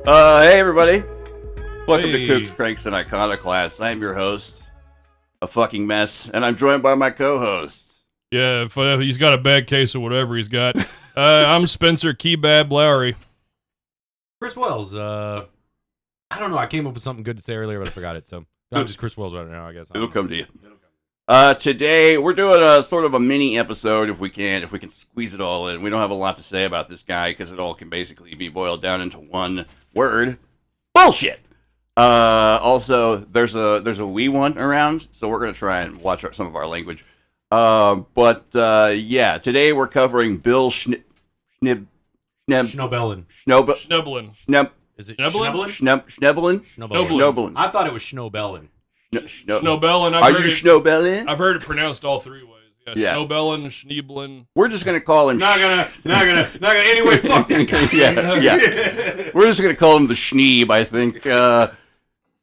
Hey everybody. Welcome to Hey. Kooks, Cranks, and Iconoclasts. I'm your host, a fucking mess, and I'm joined by my co-host. Yeah, if he's got a bad case of whatever he's got. I'm Spencer Kebab Lowry. Chris Wells, I don't know. I came up with something good to say earlier, but I forgot it. So I'm just Chris Wells right now, I guess. It'll come to you. Today, we're doing a sort of a mini episode if we can squeeze it all in. We don't have a lot to say about this guy because it all can basically be boiled down into one word. Bullshit! Also, there's a wee one around, so we're going to try and watch some of our language. Yeah, today we're covering Bill Schnobelin. Schnublin. Is it Schnoebelen? Schnobelin. I thought it was Schnobelin. Schnobelin. Are you Schnobelin? I've heard it pronounced all three ways. Yeah. Schnobelin, Schneeblin. We're just gonna call him. Not gonna. Anyway, fuck that guy. yeah. We're just gonna call him the Schneeb, I think.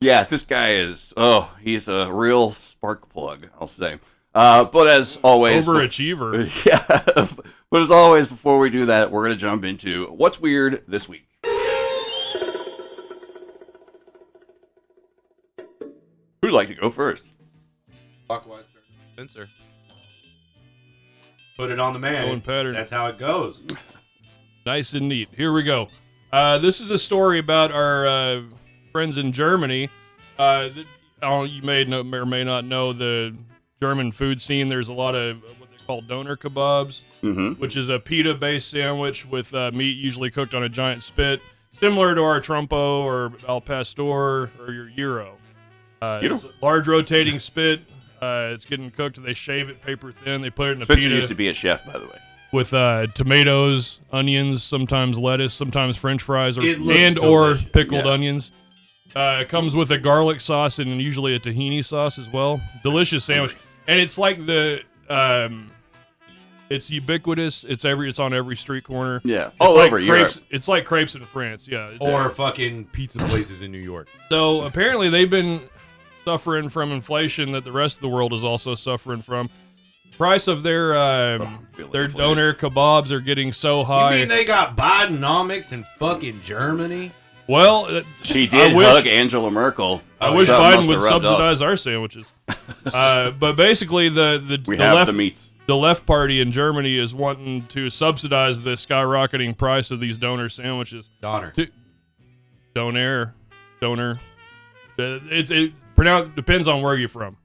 Yeah, this guy is. Oh, he's a real spark plug, I'll say. But as always, Overachiever. Yeah. But as always, before we do that, we're gonna jump into what's weird this week. Who'd like to go first? Clockwise, Spencer. Put it on the man. Going pattern. That's how it goes. Nice and neat. Here we go. This is a story about our friends in Germany. You may or may not know the German food scene. There's a lot of what they call doner kebabs, which is a pita-based sandwich with meat usually cooked on a giant spit, similar to our trompo or al pastor or your gyro. It's a large rotating spit. It's getting cooked. They shave it paper thin. They put it in a Spencer pita used to be a chef, by the way. with tomatoes, onions, sometimes lettuce, sometimes French fries, or It looks or delicious. pickled Yeah. onions. It comes with a garlic sauce and usually a tahini sauce as well. Delicious sandwich, and it's like it's ubiquitous. It's on every street corner. Yeah, It's all like over Europe. crepes. It's like crepes in France. Yeah. Or fucking pizza places in New York. So apparently they've been suffering from inflation that the rest of the world is also suffering from. Price of their inflated. doner kebabs are getting so You high. mean they got Bidenomics in fucking Germany? Well, She did hug Angela Merkel. I wish Something Biden must would have rubbed off. subsidize our sandwiches. But basically, the We have left the meats. the left party in Germany is wanting to subsidize the skyrocketing price of these doner sandwiches. Donner. Doner. It depends on where you're from.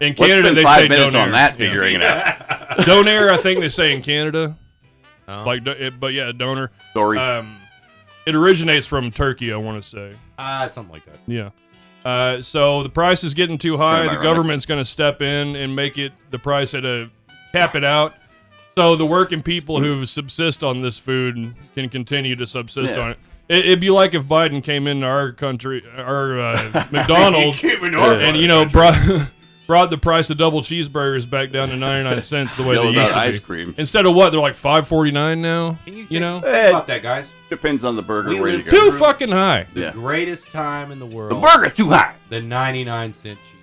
In Let's Canada, spend they 5 say minutes doner. on that, Yeah. figuring it out. Doner, I think they say in Canada. Oh. But yeah, doner. Sorry. It originates from Turkey, I want to say. It's something like that. Yeah. So the price is getting too high. Kinda The ironic. government's going to step in and make it the price cap it out. So the working people who subsist on this food can continue to subsist Yeah. on it. It'd be like if Biden came into our country, our McDonald's, and brought the price of double cheeseburgers back down to 99 cents the way Yell they used about to ice be. cream. Instead of what? They're like $5.49 now. Can you You know? think about that, guys? Depends on the burger We where you live go. Too fucking high. Yeah. Greatest time in the world. The burger's too high. The 99-cent cheese.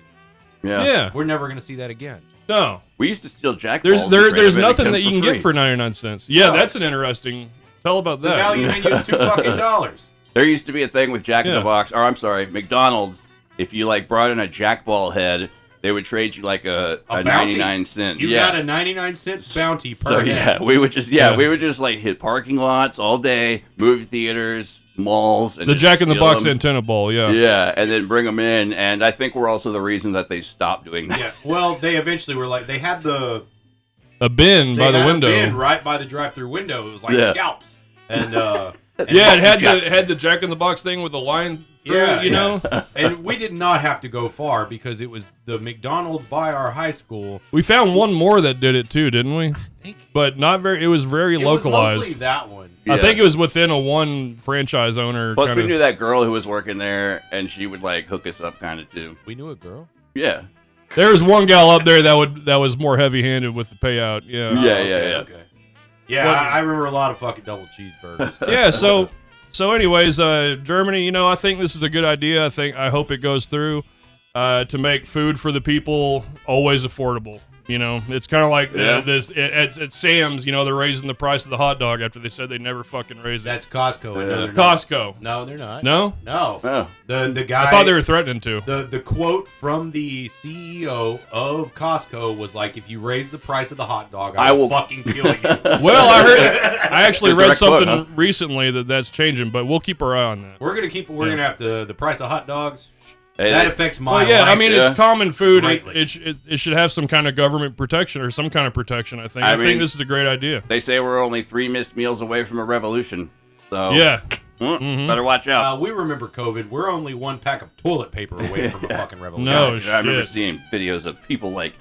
Yeah. We're never gonna see that again. No. We used to steal Jack There's Balls. there's and nothing come that you can free. get for 99 cents. Yeah, No. that's an interesting. Tell about The that. value menu is $2 There used to be a thing with Jack in Yeah. the Box, or I'm sorry, McDonald's. If you brought in a Jack Ball head, they would trade you a bounty? 99 cent. You yeah. got a 99-cent bounty per So head. yeah, we would just hit parking lots all day, movie theaters, malls, and The just Jack in the steal Box them. antenna ball, yeah. Yeah, and then bring them in, and I think we're also the reason that they stopped doing that. Yeah. Well, they eventually were like, they had A bin by the had a window. bin right by the drive-through window. It was like Yeah. scalps. And Yeah, it had Jack- the Jack in the Box thing with the line through Yeah, it, you know? and we did not have to go far because it was the McDonald's by our high school. We found one more that did it too, didn't we? I think But not very. It was very it was localized. mostly that one. I Yeah. think it was within a one franchise owner. Plus, we kinda- knew that girl who was working there, and she would hook us up, kind of too. We knew a girl. Yeah, There was one gal up there that was more heavy-handed with the payout. Yeah. Yeah, Okay. Yeah, Well- I remember a lot of fucking double cheeseburgers. Yeah. So anyways, Germany. I think this is a good idea. I hope it goes through. To make food for the people always affordable. You know, it's kind of like Yeah. at Sam's. You know, they're raising the price of the hot dog after they said they never fucking raise it. That's Costco. and no, they're not. Costco. No, they're not. No, No. Oh. The guy. I thought they were threatening to. The quote from the CEO of Costco was like, "If you raise the price of the hot dog, I will fucking kill you." Well, I actually It's a read direct something quote, huh? recently that's changing, but we'll keep our eye on that. We're gonna have the price of hot dogs. Hey, That affects my Well, yeah, life. I mean, yeah. it's common food. Greatly. It should have some kind of government protection or some kind of protection, I think. I I think mean- this is a great idea. They say we're only 3 missed meals away from a revolution. So Yeah. better watch out. we remember COVID. We're only one pack of toilet paper away from a fucking revolution. No, Dude, I remember shit. seeing videos of people like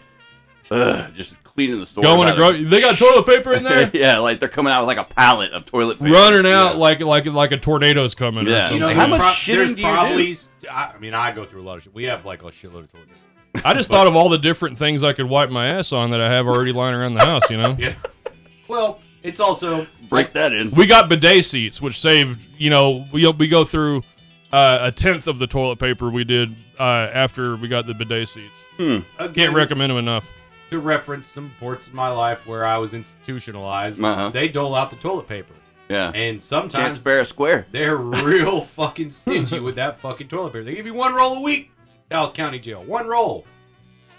just cleaning the stores. Going to out grow. of- They got toilet paper in there? Yeah, like they're coming out with like a pallet of toilet paper. Running out Yeah. like a tornado's coming. Yeah. Or You something. know, How there's much shitting there's do you do? probably, I mean, I go through a lot of shit. We have like a shitload of toilet paper. I just thought of all the different things I could wipe my ass on that I have already lying around the house. You know. Yeah. Well, it's also Break that in. We got bidet seats, which saved. You know, we go through a tenth of the toilet paper we did after we got the bidet seats. again, Can't recommend them enough. to reference some parts of my life where I was institutionalized. Uh-huh. They dole out the toilet paper, Yeah. and Can't sometimes spare a square. they're real fucking stingy with that fucking toilet paper. They give you one roll a week. Dallas County Jail, one roll.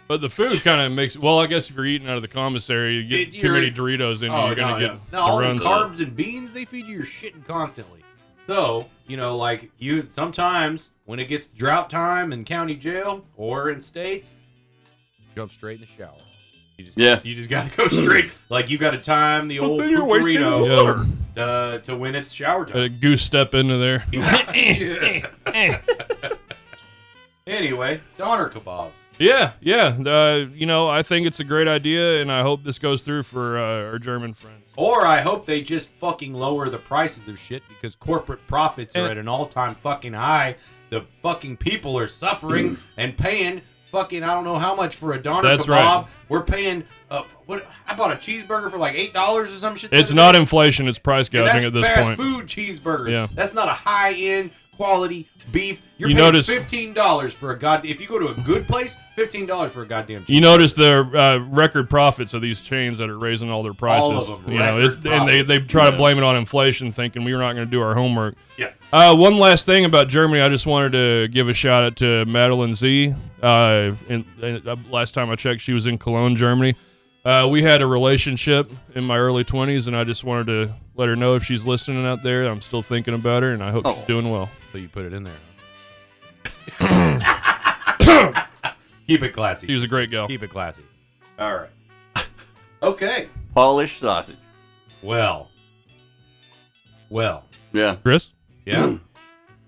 But the food kind of makes. Well, I guess if you're eating out of the commissary, you get too many Doritos in you, you're gonna get no, all the the runs. carbs and beans they feed you, you're shitting constantly. So, you know, like you sometimes when it gets drought time in county jail or in state, jump straight in the shower. You just gotta go straight. Like you gotta time the old then you're wasting pooperino water. to when it's shower A time. goose step into there. Anyway, doner kebabs. Yeah. You know, I think it's a great idea, and I hope this goes through for our German friends. Or I hope they just fucking lower the prices of shit because corporate profits are And- at an all-time fucking high. The fucking people are suffering and paying fucking I don't know how much for a doner That's kebab. right. We're paying what I bought a cheeseburger for like $8 or some shit. the It's other not day. inflation; it's price And gouging that's at this fast point. food cheeseburger. Yeah. That's not a high-end quality beef. You're You paying notice- $15 for a if you go to a good place, $15 for a goddamn cheeseburger. You notice the record profits of these chains that are raising all their prices. All of them, You know, record and they profits. try to blame it on inflation, thinking we were not going to do our homework. Yeah. One last thing about Germany, I just wanted to give a shout out to Madeline Z. Last time I checked, she was in Cologne, Germany. We had a relationship in my early 20s, and I just wanted to let her know if she's listening out there. I'm still thinking about her, and I hope she's doing well. So you put it in there. Keep it classy. She was a great gal. Keep it classy. All right. Okay. Polish sausage. Well. Yeah. Chris? Yeah.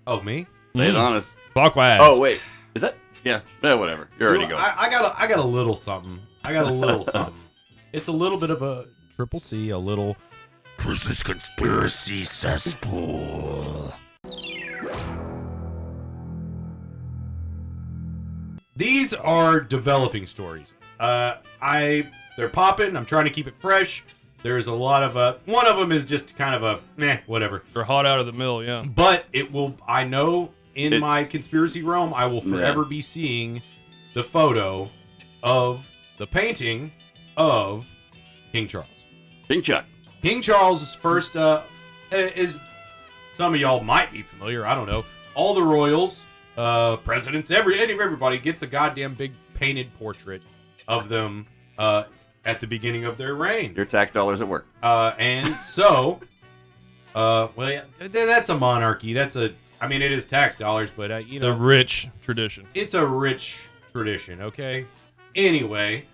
Oh, me? Lay it on us. Clockwise. Oh, wait. Is that? Yeah. Yeah, whatever. You're already going. I got a little something. I got a little something. It's a little bit of a triple C, a little Chris's conspiracy cesspool. These are developing stories. They're popping. I'm trying to keep it fresh. There's a lot of one of them is just kind of a whatever. They're hot out of the mill, yeah. But it will. I know in It's- my conspiracy realm, I will forever be seeing the photo of the painting of King Charles. King Chuck. King Charles' first is some of y'all might be familiar. I don't know. All the royals, presidents, everybody gets a goddamn big painted portrait of them at the beginning of their reign. Your tax dollars at work. And so, well, yeah, that's a monarchy. I mean, it is tax dollars, but you The know, rich tradition. it's a rich tradition. Okay. Anyway,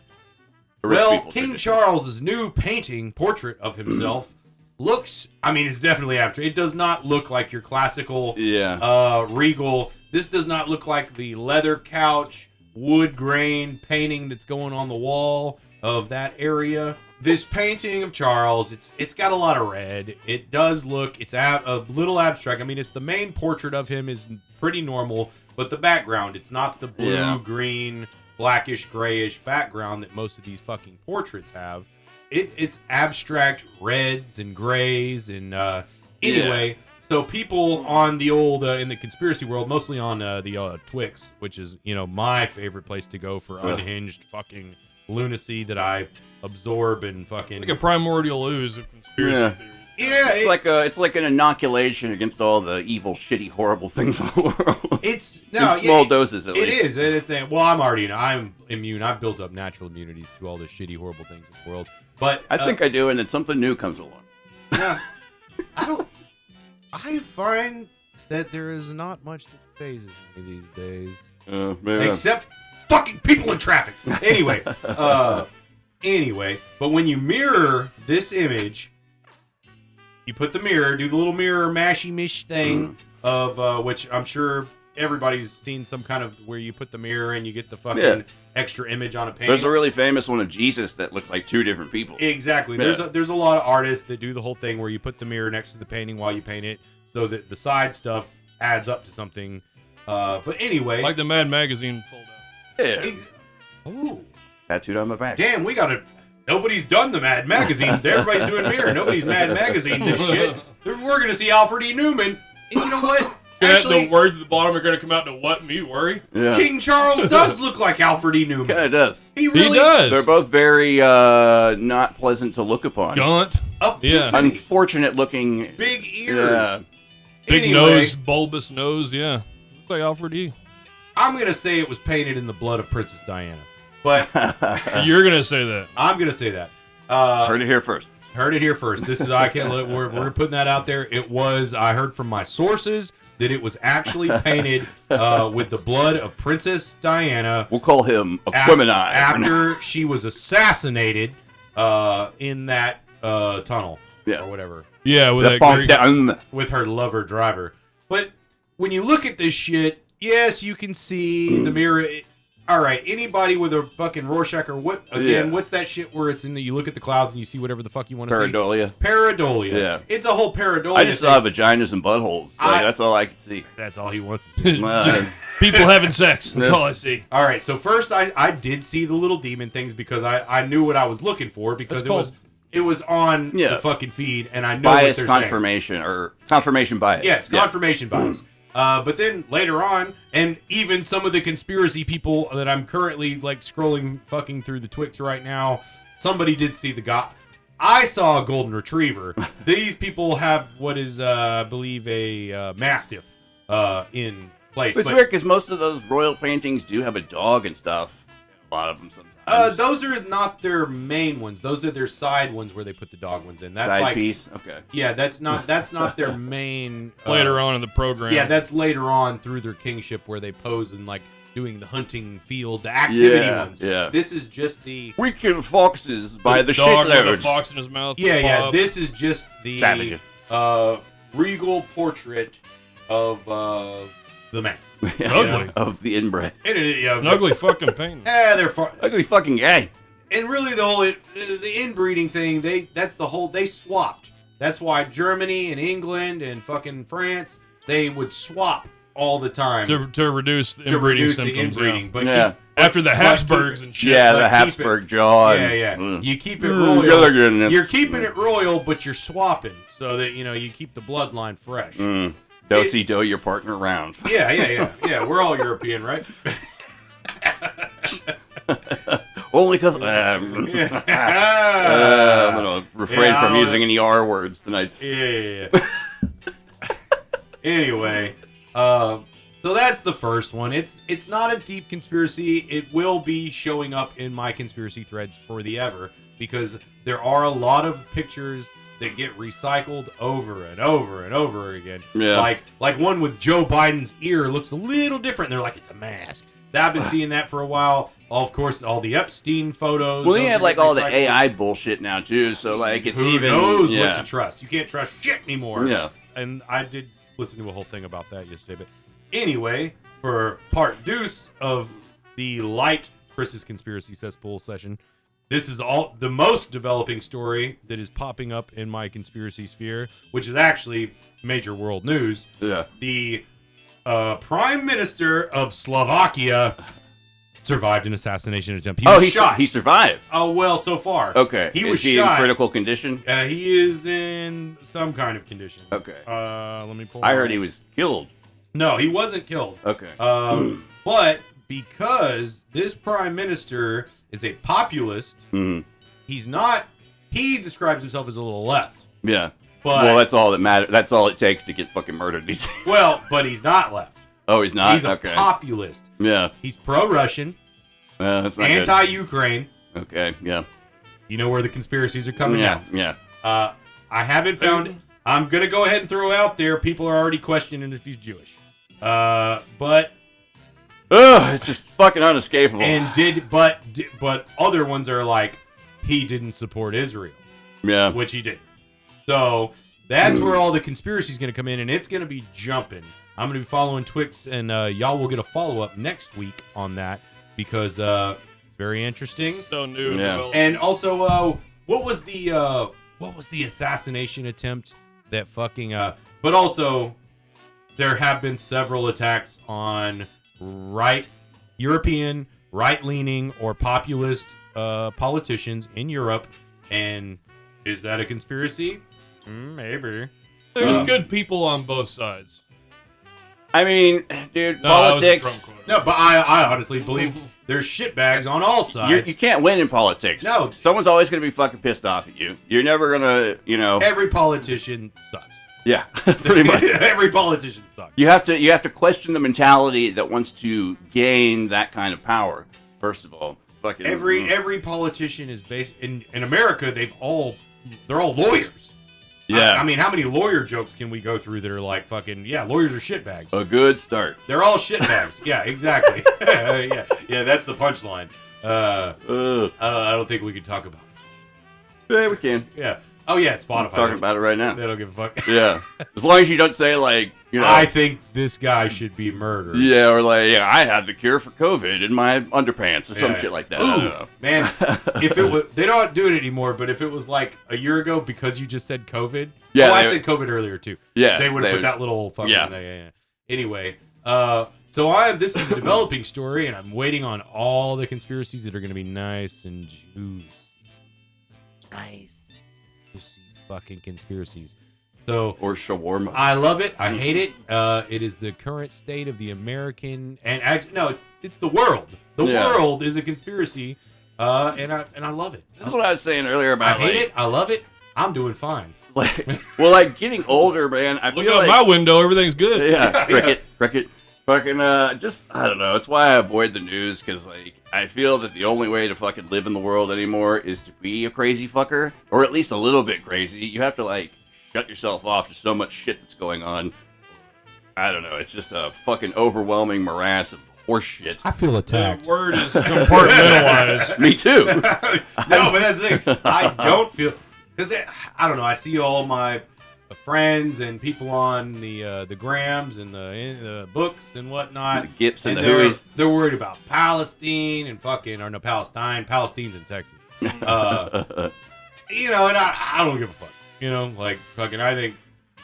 The rich well, people King tradition. Charles's new painting portrait of himself looks. I mean, it's definitely abstract. It does not look like your classical, Yeah. regal. This does not look like the leather couch, wood grain painting that's going on the wall of that area. This painting of Charles, it's got a lot of red. It does look, it's a little abstract. I mean, it's the main portrait of him is pretty normal, but the background, it's not the blue, Yeah. green, blackish, grayish background that most of these fucking portraits have. It's abstract reds and grays and anyway. So people on the old in the conspiracy world, mostly on the Twix, which is my favorite place to go for unhinged fucking lunacy that I absorb and fucking. Like a primordial ooze of conspiracy Yeah. theories. Yeah, It's like an inoculation against all the evil, shitty, horrible things in the world. it's In small doses, at It least. is. Well, I'm immune. I've built up natural immunities to all the shitty, horrible things in the world. But I think I do, and then something new comes along. yeah, I don't. I find that there is not much that phases me these days, Maybe except fucking people in traffic. Anyway, but when you mirror this image, you put the mirror, do the little mirror mashy mish thing of which I'm sure everybody's seen some kind of where you put the mirror and you get the fucking extra image on a painting. There's a really famous one of Jesus that looks like two different people. Exactly. Yeah. There's a lot of artists that do the whole thing where you put the mirror next to the painting while you paint it, so that the side stuff adds up to something. But anyway, Like the Mad Magazine fold out. Yeah. oh Tattooed on my back. damn, we gotta. Nobody's done the Mad Magazine. Everybody's doing mirror. Nobody's Mad Magazine this shit. We're gonna see Alfred E. Newman. And you know what? Actually, the words at the bottom are going to come out to what me worry. Yeah. King Charles does look like Alfred E. Newman. Kind of does. He really He does. They're both very not pleasant to look upon. Gaunt, Yeah. Unfortunate looking. Big ears. Yeah. big Anyway, nose, bulbous nose. Yeah, looks like Alfred E. I'm gonna say it was painted in the blood of Princess Diana, but You're going to say that. I'm gonna say that. Heard it here first. Heard it here first. This is I can't let we're putting that out there. It was I heard from my sources that it was actually painted with the blood of Princess Diana We'll call him Aquemini. after she was assassinated in that tunnel Yeah. or whatever Yeah, with The that Pont Greek, d'Homme. with her lover driver. But when you look at this shit, yes, you can see the mirror. All right, anybody with a fucking Rorschach or what? Again, Yeah. what's that shit where it's in the you look at the clouds and you see whatever the fuck you want to see? Pareidolia. Pareidolia. Yeah. It's a whole pareidolia. I just thing. saw vaginas and buttholes. Like, I- that's all I could see. That's all he wants to see. Uh, people having sex. That's all I see. All right, so first I did see the little demon things because I knew what I was looking for because That's it was on Yeah. the fucking feed and I know bias what they're saying. confirmation or confirmation bias. Yes, Yeah. confirmation bias. But then later on, and even some of the conspiracy people that I'm currently like scrolling fucking through the Twix right now, somebody did see the guy. I saw a golden retriever. These people have what is, I believe, a mastiff in place. It's But, weird because most of those royal paintings do have a dog and stuff. A lot of them sometimes. those are not their main ones. Those are their side ones where they put the dog ones in. That's Side like, piece. Okay. yeah, that's not their main. Later on in the program. Yeah, that's later on through their kingship where they pose in like doing the hunting field, the activity Yeah, ones. yeah. This is just the We kill foxes by the dog with a shitloads. fox in his mouth. yeah. This is just the Savage. regal portrait of the man. It's ugly. Of the inbred. And It's an ugly fucking painting. they're far. Ugly fucking guy. And really, the whole the inbreeding thing, they swapped. That's why Germany and England and fucking France, they would swap all the time To reduce the to inbreeding reduce symptoms. the inbreeding. Yeah. But Yeah. After the but Habsburgs and shit. Yeah, but the keep Habsburg jaw. yeah. and- You keep it Mm, royal. Gilligan, You're it's- keeping it royal, but you're swapping so that you keep the bloodline fresh. Do-si do your partner round. Yeah. We're all European, right? Only because I'm Yeah. gonna refrain Yeah, from I'll- using any R words tonight. Yeah. Anyway, so that's the first one. It's not a deep conspiracy. It will be showing up in my conspiracy threads for the ever because there are a lot of pictures that get recycled over and over and over again. Yeah. Like one with Joe Biden's ear looks a little different. They're like it's a mask. I've been seeing that for a while. Of course, all the Epstein photos. Well, you those have are like all the recycled. AI bullshit now too. So like it's Who even knows yeah. what to trust? You can't trust shit anymore. Yeah. And I did listen to a whole thing about that yesterday. But anyway, for part deuce of the light Chris's conspiracy cesspool session, this is all the most developing story that is popping up in my conspiracy sphere, which is actually major world news. Yeah. The Prime Minister of Slovakia survived an assassination attempt. He was shot. He survived. Oh well, so far. Okay. He Is was he shot. in critical condition? He is in some kind of condition. Okay. Let me pull. I heard he was killed. No, he wasn't killed. Okay. But because this prime minister is a populist. Mhm. He's not. He describes himself as a little left. Yeah. But Well, that's all that matters. That's all it takes to get fucking murdered these days. but he's not left. Oh, he's not? He's a Okay. populist. Yeah. He's pro-Russian, That's not anti-Ukraine. good. Okay, yeah. You know where the conspiracies are coming Yeah, out. yeah. I haven't found. I'm gonna go ahead and throw out there. People are already questioning if he's Jewish. But Ugh, it's just fucking unescapable. but other ones are like he didn't support Israel, yeah. which he did. So that's where all the conspiracy is gonna come in, and it's gonna be jumping. I'm gonna be following Twix, and y'all will get a follow up next week on that because it's very interesting. So new. Yeah. Well, And also, what was the assassination attempt that fucking but also there have been several attacks on European right-leaning or populist politicians in Europe, and is that a conspiracy? Maybe. there's good people on both sides. I mean, dude, No, that was a politics. Trump quote. No, but I honestly believe there's shitbags on all sides. You can't win in politics. No. Someone's always going to be fucking pissed off at you. You're never going to, Every politician sucks. yeah, pretty much. Every politician sucks. You have to question the mentality that wants to gain that kind of power. First of all, fucking Every politician is based in America. They're all lawyers. yeah, I mean, how many lawyer jokes can we go through that are like fucking lawyers are shitbags. a good start. They're all shitbags. Yeah, exactly. yeah, that's the punchline. I don't think we can talk about it. Yeah, we can. Yeah. Oh yeah, it's Spotify. I'm talking about it right now. They don't give a fuck. Yeah, as long as you don't say like, I think this guy should be murdered. yeah, or like, yeah, I have the cure for COVID in my underpants or some Yeah. shit like that. I don't Ooh, know. man, if it was, they don't do it anymore. But if it was like a year ago, because you just said COVID. Yeah, I they- said COVID earlier too. Yeah, they would have they put that little fucking. Yeah. Yeah. Anyway, this is a developing story, and I'm waiting on all the conspiracies that are going to be nice and juicy. Nice, juicy fucking conspiracies. So Or shawarma. I love it. I hate it. It is the current state of the American, and actually, no, it's the world. The Yeah. world is a conspiracy, and I love it. That's what I was saying earlier I about hate like, it. I love it. I'm doing fine. like getting older, man. I Look feel out like my window. Everything's good. yeah, cricket, fucking just I don't know. It's why I avoid the news because like I feel that the only way to fucking live in the world anymore is to be a crazy fucker or at least a little bit crazy. You have to like shut yourself off to so much shit that's going on. I don't know. It's just a fucking overwhelming morass of horse shit. I feel The word is compartmentalized. Me too. No, but that's the thing. I don't feel because I don't know. I see all my friends and people on the grams and the books and whatnot. The Gips and the they're, Hooies. they're worried about Palestine and fucking or no Palestine. Palestine's in Texas. And I don't give a fuck. Like fucking. I think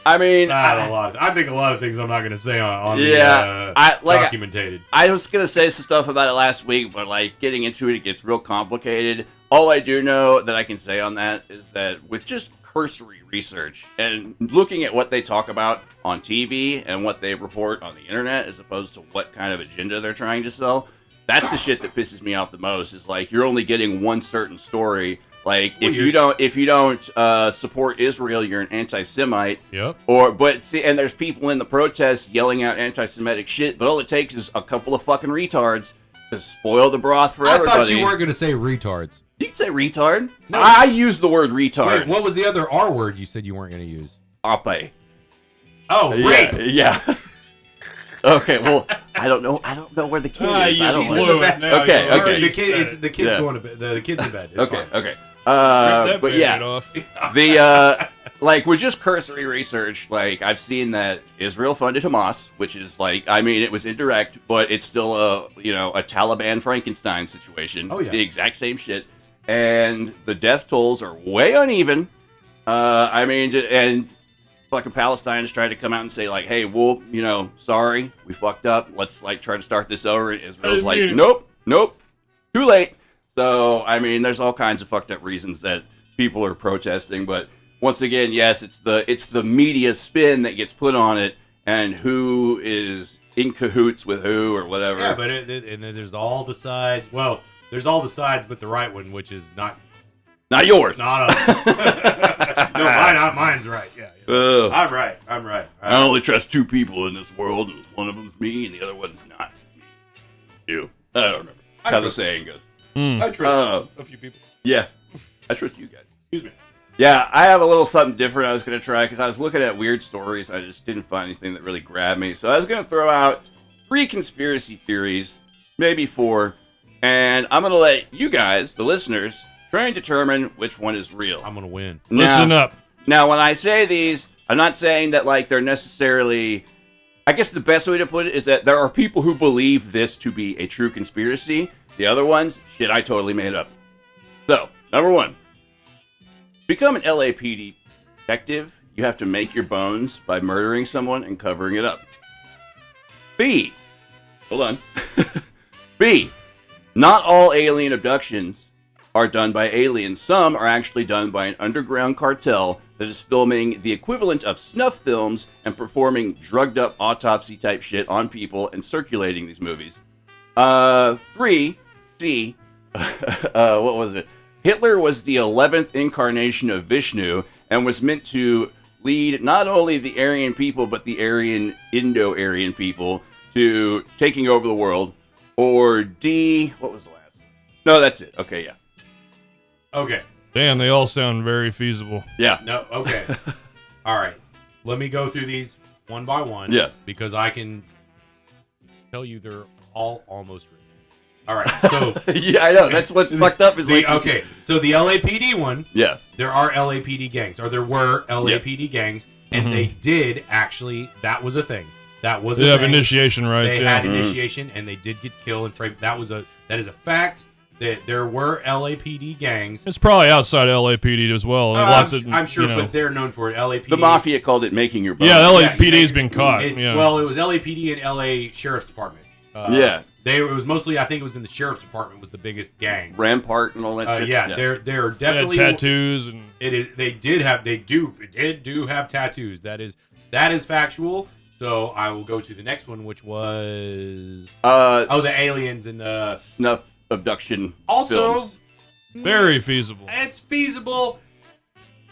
I mean, I think a lot of things I'm not gonna say on Yeah, the documented. I was gonna say some stuff about it last week, but like getting into it gets real complicated. All I do know that I can say on that is that with just cursory research and looking at what they talk about on TV and what they report on the internet, as opposed to what kind of agenda they're trying to sell, that's the shit that pisses me off the most. Is like you're only getting one certain story. Like if you don't support Israel, you're an anti-Semite. Yep. And there's people in the protests yelling out anti-Semitic shit, but all it takes is a couple of fucking retards to spoil the broth for everybody. I thought you weren't gonna say retards. You can say retard. No. I use the word retard. Wait, what was the other R word you said you weren't gonna use? Ape. Oh, rape. Yeah. Okay, well, I don't know where the kid is. I don't she's know. fluid now. Okay, You okay. already The kid, said it's, it. the kid's Yeah. going to bed. The kid's in bed. It's Okay, fine. okay. Rip that But Band-Aid yeah, off. the like with just cursory research, like I've seen that Israel funded Hamas, which is like, I mean, it was indirect, but it's still a Taliban Frankenstein situation. Oh, yeah. The exact same shit, and the death tolls are way uneven. And fucking Palestine is trying to come out and say like, hey, well, sorry, we fucked up. Let's like try to start this over. And Israel's like, nope, too late. So, I mean, there's all kinds of fucked up reasons that people are protesting, but once again, yes, it's the media spin that gets put on it, and who is in cahoots with who or whatever. Yeah, but and then there's all the sides. Well, There's all the sides, but the right one, which is not yours. not a. No, mine's right. Yeah. Ugh. I'm right. I only trust two people in this world, and one of them's me, and the other one's not me. You. I don't remember how the saying goes. I trust a few people. Yeah, I trust you guys. Excuse me. Yeah, I have a little something different I was going to try because I was looking at weird stories. I just didn't find anything that really grabbed me. So I was going to throw out 3 conspiracy theories, maybe 4, and I'm going to let you guys, the listeners, try and determine which one is real. I'm gonna win. Listen up. Now, when I say these, I'm not saying that like they're necessarily. I guess the best way to put it is that there are people who believe this to be a true conspiracy. The other ones, shit, I totally made up. So, number 1. Become an LAPD detective, you have to make your bones by murdering someone and covering it up. B. Hold on. B. Not all alien abductions are done by aliens. Some are actually done by an underground cartel that is filming the equivalent of snuff films and performing drugged up autopsy type shit on people and circulating these movies. 3. C. What was it? Hitler was the 11th incarnation of Vishnu and was meant to lead not only the Aryan people but the Indo-Aryan people to taking over the world. Or D. What was the last one? No, that's it. Okay, yeah. Okay. Damn, they all sound very feasible. Yeah. No. Okay. All right. Let me go through these one by one. Yeah. Because I can tell you they're all almost real. All right. So Yeah, I know. That's what's fucked up is like. okay. So the LAPD one. Yeah. There are LAPD gangs, or there were LAPD gangs, and they did actually. That was a thing. That was a They have thing. initiation rights. They Yeah. had initiation, and they did get killed and framed. That is a fact. That there were LAPD gangs. It's probably outside LAPD as well. Lots of, I'm sure, you know. but they're known for it. LAPD. The mafia called it making your bones. Yeah, LAPD's been caught. It's, Yeah. Well, it was LAPD and LA Sheriff's Department. Yeah. It was mostly. I think it was in the Sheriff's Department was the biggest gang. Rampart and all that shit. Yeah, they're They had definitely tattoos and It is. They do have tattoos. That is factual. So I will go to the next one, which was the aliens and the snuff abduction. also films. very feasible. it's feasible.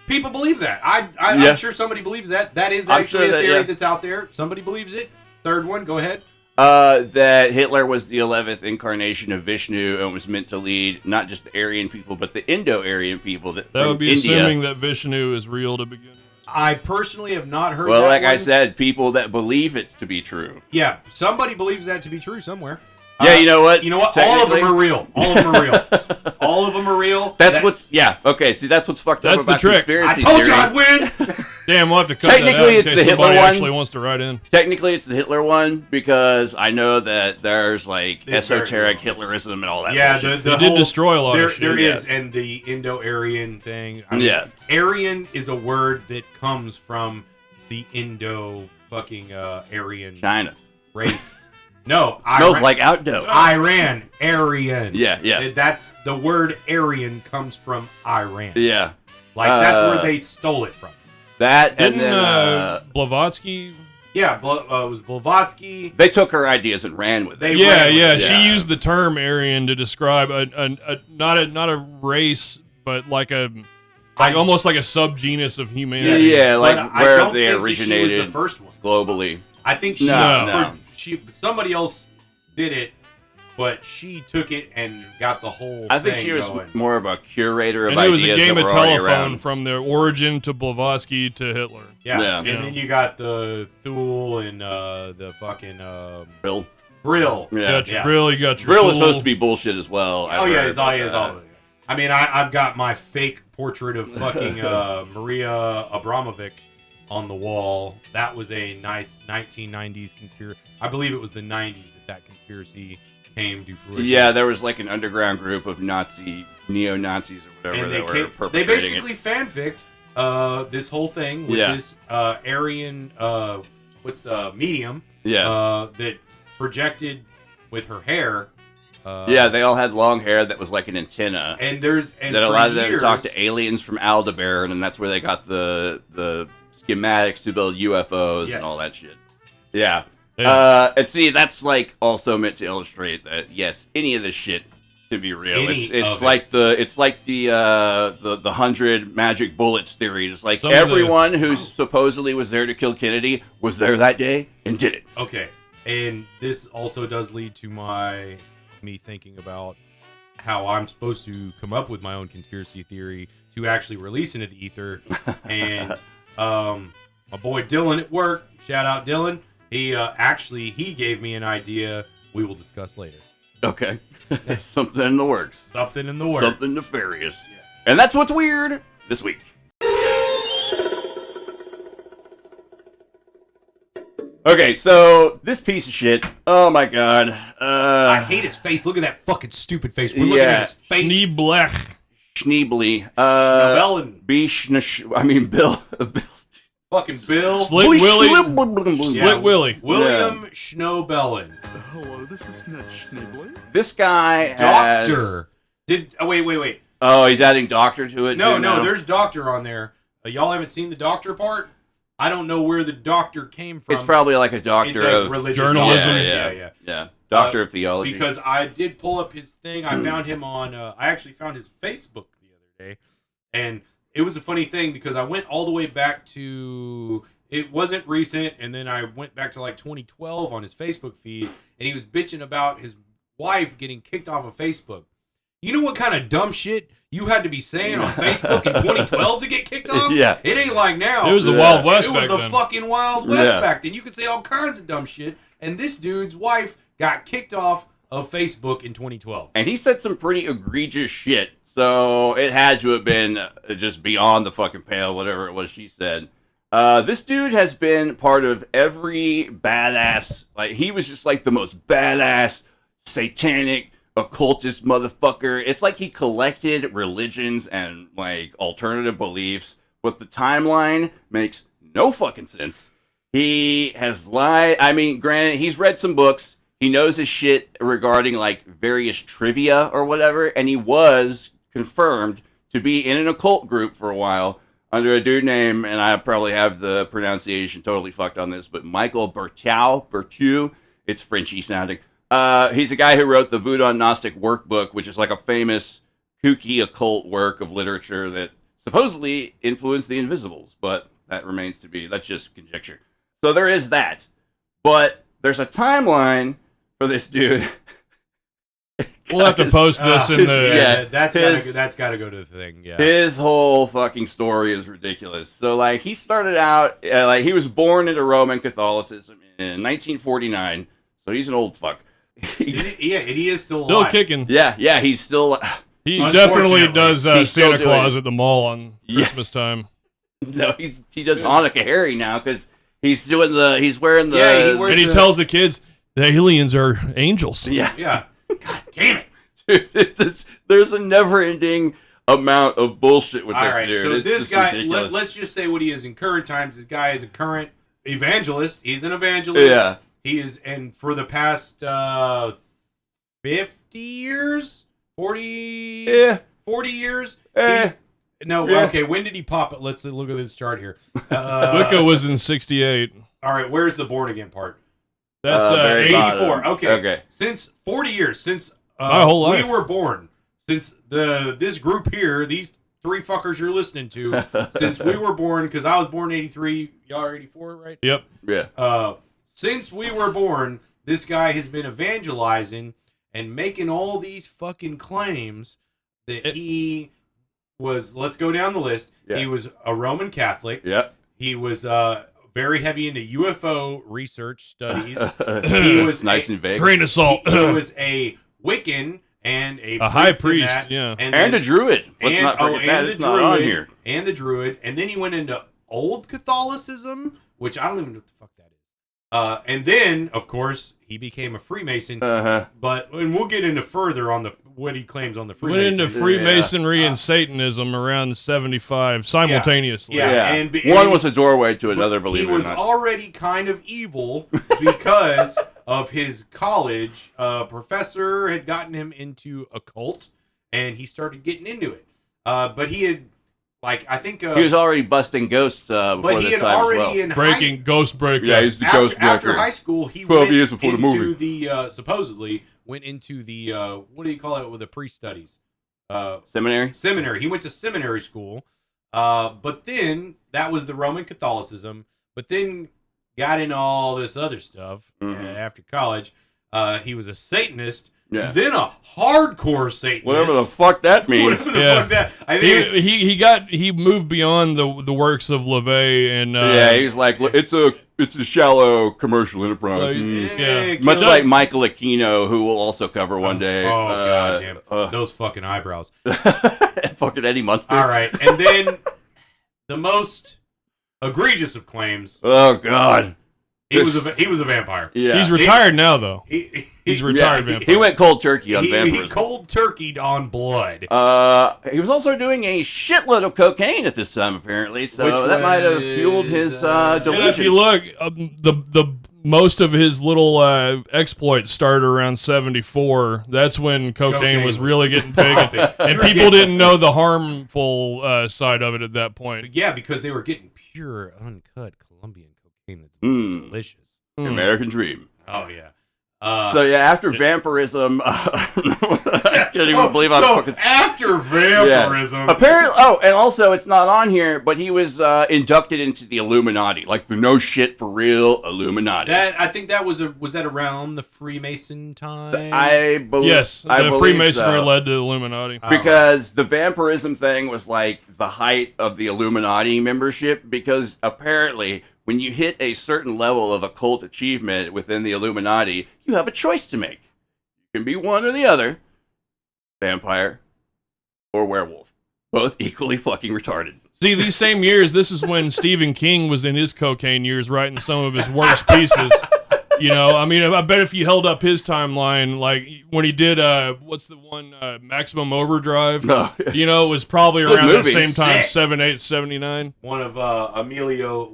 People believe that. Yeah. I'm sure somebody believes that. That is I'm actually sure a that, theory yeah. that's out there. Somebody believes it. Third one, go ahead. That Hitler was the 11th incarnation of Vishnu and was meant to lead not just the Aryan people, but the Indo-Aryan people. That That from would be India. assuming that Vishnu is real to begin with. I personally have not heard. Well, that like I one. said, people that believe it to be true. Yeah, somebody believes that to be true somewhere. Yeah, you know what? You know what? All of them Technically- are real. All of them are real. All of them are real. That's what's okay. See, that's what's fucked That's up the about trick. I conspiracy told theory. you I'd win. Damn, we'll have to cut Technically, that out in it's case the Hitler somebody one. actually wants to write in. Technically, it's the Hitler one because I know that there's like It's very esoteric real. Hitlerism and all that. Yeah, bullshit. the They did whole- destroy a lot there, of shit. There yeah. is, and the Indo-Aryan thing. I mean, Yeah. Aryan is a word that comes from the Indo fucking Aryan China race. No, smells like outdoor. Iran. Aryan. Yeah, yeah. That's the word Aryan comes from Iran. Yeah, Like that's where they stole it from. that Didn't and then Blavatsky? Yeah, it was Blavatsky. they took her ideas and ran with it. They Yeah, ran with yeah. it. She Yeah. used the term Aryan to describe not a race, but like almost like a subgenus of humanity. Yeah, like But I where don't they think that originated She was the first one. globally. I think she, No. somebody else did it, but she took it and got the whole. I think thing she was going. more of a curator of And it was ideas a game that of were already telephone around. from the origin to Blavatsky to Hitler. Yeah. Yeah. And Yeah. then you got the Thule and the fucking Brill. Brill. You Yeah. got your Yeah. Brill, you got your Brill is Tool. supposed to be bullshit as well. Oh yeah, it's all. I mean, I've got my fake portrait of fucking Maria Abramovic on the wall. That was a nice 1990s conspiracy. I believe it was the 90s that conspiracy came to fruition. Yeah, there was like an underground group of neo-Nazis or whatever and that were they perpetrating basically fanficked this whole thing with Yeah. this Aryan medium it. Yeah. that projected with her hair. Yeah, they all had long hair that was like an antenna and that for allowed them to years- talk to aliens from Aldebaran, and that's where they got the schematics to build UFOs Yes. and all that shit. Yeah. Yeah. And see, that's like also meant to illustrate that yes, any of this shit to be real. Any It's of it. like the 100 magic bullets theory. It's like Some of the- everyone who supposedly was there to kill Kennedy was there that day and did it. Okay, and this also does lead to me thinking about how I'm supposed to come up with my own conspiracy theory to actually release into the ether. And my boy Dylan at work, shout out Dylan. He gave me an idea we will discuss later. Okay, something in the works. Something in the works. Something nefarious. And that's what's weird this week. Okay, so this piece of shit. Oh my god. I hate his face. Look at that fucking stupid face. We're looking Yeah. at his face. Schneeblech. Schneebly. Schnabelen. Bill. Fucking Bill. Slit Willie. Yeah, Slit Willie. William Schnobelen. Hello, this is Ned Schneebly. This guy has... Doctor. Wait. Oh, he's adding doctor to it No, too now? there's doctor on there. Y'all haven't seen the doctor part? I don't know where the doctor came from. It's probably like a It's doctor a of... religious journalism. doctor. Yeah. Doctor of theology. Because I did pull up his thing. I found him on. I actually found his Facebook the other day, and it was a funny thing because I went all the way back to. It wasn't recent, and then I went back to like 2012 on his Facebook feed, and he was bitching about his wife getting kicked off of Facebook. You know what kind of dumb shit you had to be saying on Facebook in 2012 to get kicked off? Yeah. It ain't like now. It was the Yeah. Wild West It was back the then. fucking Wild West Yeah. back then. You could say all kinds of dumb shit, and this dude's wife got kicked off of Facebook in 2012. And he said some pretty egregious shit, so it had to have been just beyond the fucking pale, whatever it was she said. This dude has been part of every badass, like, he was just like the most badass, satanic, occultist motherfucker. It's like he collected religions and, like, alternative beliefs, but the timeline makes no fucking sense. He has lied. I mean, granted, he's read some books. He knows his shit regarding, like, various trivia or whatever, and he was confirmed to be in an occult group for a while under a dude named, and I probably have the pronunciation totally fucked on this, but Michael Berthiaume. It's Frenchy sounding. He's a guy who wrote the Voodoo Gnostic Workbook, which is like a famous kooky occult work of literature that supposedly influenced the Invisibles, but that remains to be, that's just conjecture. So there is that. But there's a timeline for this dude. We'll have to post this in the. yeah, that's gotta go to the thing. Yeah. His whole fucking story is ridiculous. So, like, he started out, like, he was born into Roman Catholicism in 1949. So he's an old fuck. He is still Still alive. kicking. Yeah, he's still. He Unfortunately, definitely does he's still Santa doing Claus it. at the mall on Yeah. Christmas time. No, he does Hanukkah Harry now because he's wearing the. Yeah, he wears- And he tells the kids the aliens are angels. Yeah. Yeah. God damn it. Dude, there's a never-ending amount of bullshit with All this right, dude. so It's this just guy, ridiculous. let's just say what he is in current times. This guy is a current evangelist. He's an evangelist. Yeah. He is, and for the past 50 years, 40, Yeah. 40 years. Eh. No, Yeah. okay. When did he pop it? Let's look at this chart here. Wicca was in 68. All right, where's the born again part? That's very 80. bottom. 84. Okay. Okay. Since 40 years, since My whole life. we were born, since this group here, these three fuckers you're listening to, since we were born, because I was born in 83, y'all are 84, right? Yep. Yeah. Since we were born, this guy has been evangelizing and making all these fucking claims that he was, let's go down the list. Yeah. He was a Roman Catholic. Yep. He was very heavy into UFO research studies. He was was nice and vague. Grain of salt. He was a Wiccan and a high in priest, that, yeah. and And then- a druid. Let's and- not forget and that. the It's not on druid, here. And the druid, and then he went into old Catholicism, which I don't even know what the fuck that is. And then, of course, he became a Freemason. Uh-huh. And we'll get into further on what he claims on the Went Freemason. into Freemasonry and Satanism around 75 simultaneously. Yeah. Yeah. and One and- was a doorway to another, he believe it or was not. already kind of evil because of his college. Professor had gotten him into a cult, and he started getting into it. But he had, like, I think... He was already busting ghosts before but he this had time as already well. in Breaking Ghost Breaker. Yeah, he's the after, ghost after breaker. high school, he 12 went years before the into movie. the supposedly went into the what do you call it with the pre-studies? Seminary. Seminary. He went to seminary school, but then that was the Roman Catholicism. But then got into all this other stuff after college. He was a Satanist. Yeah. Then a hardcore Satanist. Whatever the fuck that means. Whatever the fuck that. I think He moved beyond the works of LaVey and yeah, he's like, it's a shallow commercial enterprise. Yeah. Much like Michael Aquino, who we'll also cover one day. Oh, God damn. Those fucking eyebrows. Fucking Eddie Munster. All right. And then the most egregious of claims. Oh, God. He was a vampire. Yeah. he's retired now though. He's retired vampire. He went cold turkey on He vampirism. cold turkeyed on blood. He was also doing a shitload of cocaine at this time, apparently, so Which that might have was, fueled his Yeah, delusions. if you look, the most of his little exploits started around 74. That's when cocaine was really getting big, and people didn't know the harmful side of it at that point. Yeah, because they were getting pure, uncut Colombian cocaine that's delicious. The American dream. Oh, yeah. So yeah, after vampirism, I can't even believe I'm fucking. After vampirism, Apparently, oh, and also it's not on here, but he was inducted into the Illuminati, like the no shit for real Illuminati. I think that was that around the Freemason time? I believe. Yes, I the believe Freemasonry so. led to the Illuminati. Because the vampirism thing was like the height of the Illuminati membership, because apparently when you hit a certain level of occult achievement within the Illuminati, you have a choice to make. You can be one or the other, vampire or werewolf. Both equally fucking retarded. See, these same years, this is when Stephen King was in his cocaine years, writing some of his worst pieces. You know, I mean, I bet if you held up his timeline, like when he did, what's the one, Maximum Overdrive, you know, it was probably around that same time, Sick. 78, 79. One of Emilio.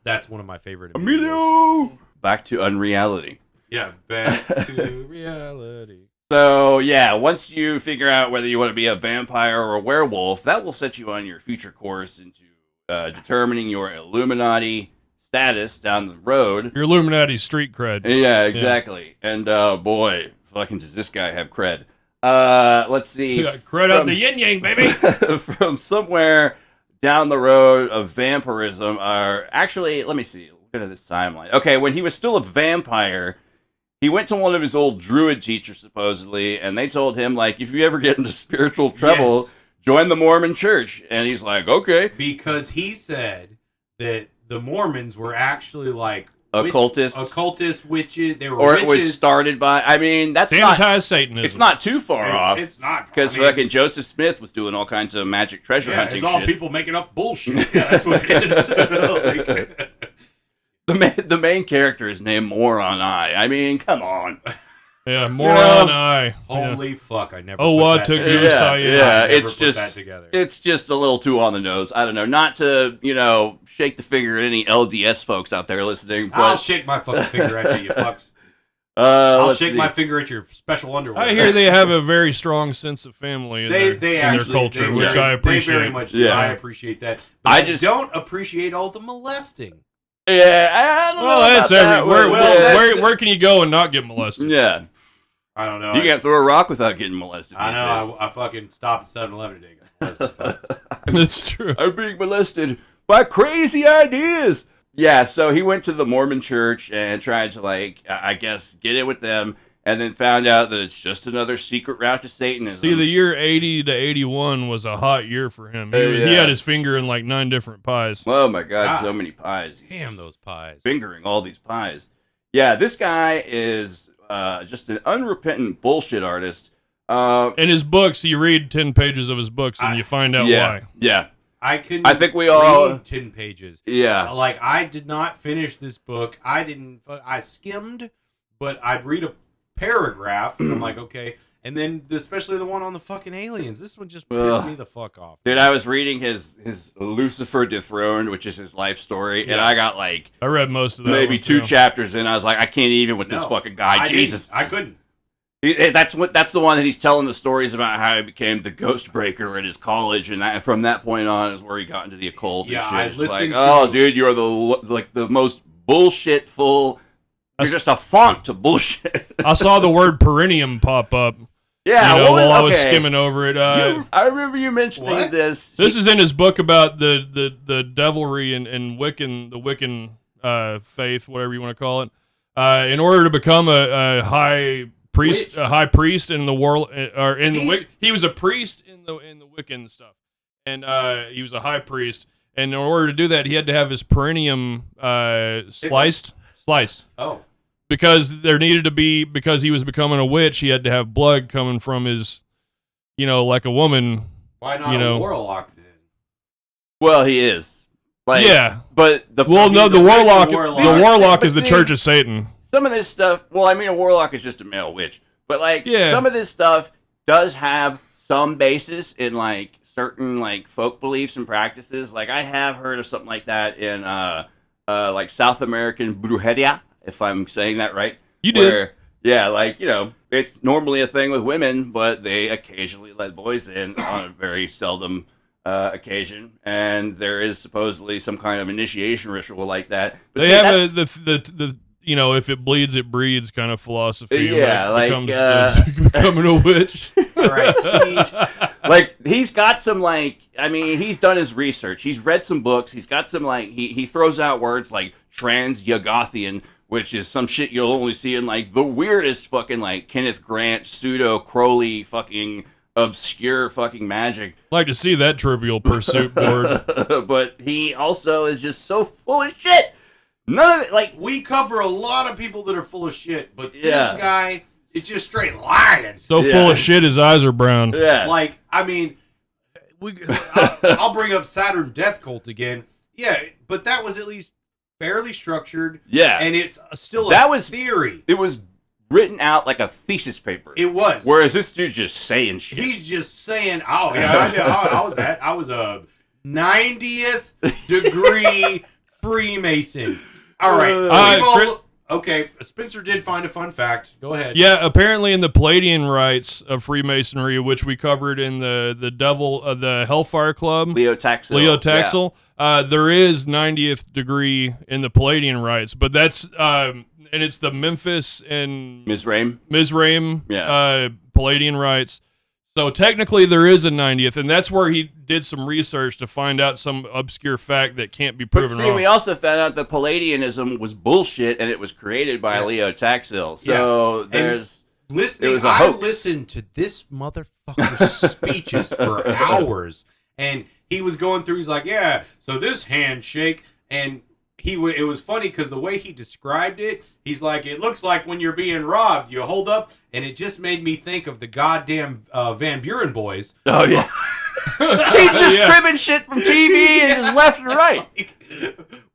That's one of my favorite. Emilio! Back to unreality. Yeah, back to reality. So, yeah, once you figure out whether you want to be a vampire or a werewolf, that will set you on your future course into determining your Illuminati status down the road. Your Illuminati street cred. Yeah, exactly. And, boy, fucking does this guy have cred. Let's see. You got cred out the yin yang, baby. From somewhere down the road of vampirism are actually, let me see. Look at this timeline. Okay, when he was still a vampire, he went to one of his old druid teachers, supposedly, and they told him, like, if you ever get into spiritual trouble, Yes. join the Mormon church. And he's like, okay. Because he said that the Mormons were actually like Occultists. occultist witches. They were Or witches. it was started by, I mean, that's not, Sanitized Satanism. it's not too far off. It's not Because fucking Joseph Smith was doing all kinds of magic treasure hunting it's all shit. people making up bullshit. Yeah, that's what it is. Like, The main character is named Moron Eye. I mean, come on. Yeah, moron eye. holy fuck! I never. Oh, put what that to together. goose I am. Yeah, never it's put that just together. it's just a little too on the nose. I don't know. Not to, shake the finger at any LDS folks out there listening, I'll but shake my fucking finger at you, you fucks. I'll let's shake see. my finger at your special underwear. I hear they have a very strong sense of family in they their actually culture, they which very, I appreciate. They very much do. Yeah. I appreciate that. But I I just- don't appreciate all the molesting. Yeah, I don't know. Well, that's about that. everywhere. Well, that's- Where can you go and not get molested? Yeah, I don't know. you can't throw a rock without getting molested. I these know. I fucking stopped at 7-Eleven today. That's true. days. I'm being molested by crazy ideas. Yeah, so he went to the Mormon church and tried to, I guess, get in with them, and then found out that it's just another secret route to Satanism. See, the year 80 to 81 was a hot year for him. He Yeah. had his finger in like 9 different pies. Oh my God, Ah. so many pies. He's Damn those pies. fingering all these pies. Yeah, this guy is just an unrepentant bullshit artist. In his books, you read 10 pages of his books and you find out yeah, why. yeah, I couldn't. I think we all- read 10 pages. yeah. Like I did not finish this book. I skimmed, but I'd read a paragraph. And I'm like, okay. And then, especially the one on the fucking aliens. This one just pissed Ugh. me the fuck off. Dude, I was reading his Lucifer Dethroned, which is his life story, and Yeah. I got like I read most of that. maybe one, 2 too. chapters in. I was like, I can't even with this No, fucking guy. I Jesus, didn't. I couldn't. That's the one that he's telling the stories about how he became the ghost breaker at his college, and from that point on is where he got into the occult Yeah, and shit. I It's like, listened oh, to- dude, you're the most bullshit full You're just a font to bullshit. I saw the word perineum pop up. Yeah, while I was skimming over it. I remember you mentioning What? this. This is in his book about the devilry and Wiccan, the Wiccan faith, whatever you want to call it. In order to become a high priest, Witch. a high priest in the world, or in the he was a priest in the Wiccan stuff, and he was a high priest. And in order to do that, he had to have his perineum sliced. Oh. Because there needed to be, because he was becoming a witch, he had to have blood coming from his, like a woman. Why not a warlock then? Well, he is. Like, yeah. But The warlock. warlock is the see, Church of Satan. some of this stuff. Well, I mean, a warlock is just a male witch, but some of this stuff does have some basis in certain folk beliefs and practices. Like I have heard of something like that in South American brujeria, if I'm saying that right. You did. Yeah, it's normally a thing with women, but they occasionally let boys in on a very seldom occasion, and there is supposedly some kind of initiation ritual like that. But They see, have the if it bleeds, it breeds kind of philosophy. Yeah, when it becomes, becoming a witch. All right. He's got some he's done his research. He's read some books. He's got some he throws out words like trans-Yogothian, which is some shit you'll only see in the weirdest fucking Kenneth Grant pseudo Crowley fucking obscure fucking magic. Like to see that Trivial Pursuit board. But he also is just so full of shit. None of it, we cover a lot of people that are full of shit, but Yeah. this guy is just straight lying. So full of shit, his eyes are brown. yeah. I'll bring up Saturn Death Cult again. Yeah, but that was at least fairly structured. Yeah. And it's still That a was- theory. It was written out like a thesis paper. It was. Whereas this dude's just saying shit. He's just saying, oh, yeah, I was a 90th degree Freemason. All right. Okay, Spencer did find a fun fact. Go ahead. Yeah, apparently in the Palladian rites of Freemasonry, which we covered in the Hellfire Club, Leo Taxil. there is 90th degree in the Palladian rites, but that's and it's the Memphis and Mizraim. Palladian rites. So technically there is a 90th, and that's where he did some research to find out some obscure fact that can't be But proven see, wrong. we also found out that Palladianism was bullshit, and it was created by Leo Taxil. So there's Listening, it was a I hoax. listened to this motherfucker's speeches for hours, and he was going through. He's like, "Yeah, so this handshake," and it was funny because the way he described it, he's like, "It looks like when you're being robbed, you hold up," and it just made me think of the goddamn Van Buren boys. oh yeah, he's just cribbing shit from TV and just left and right.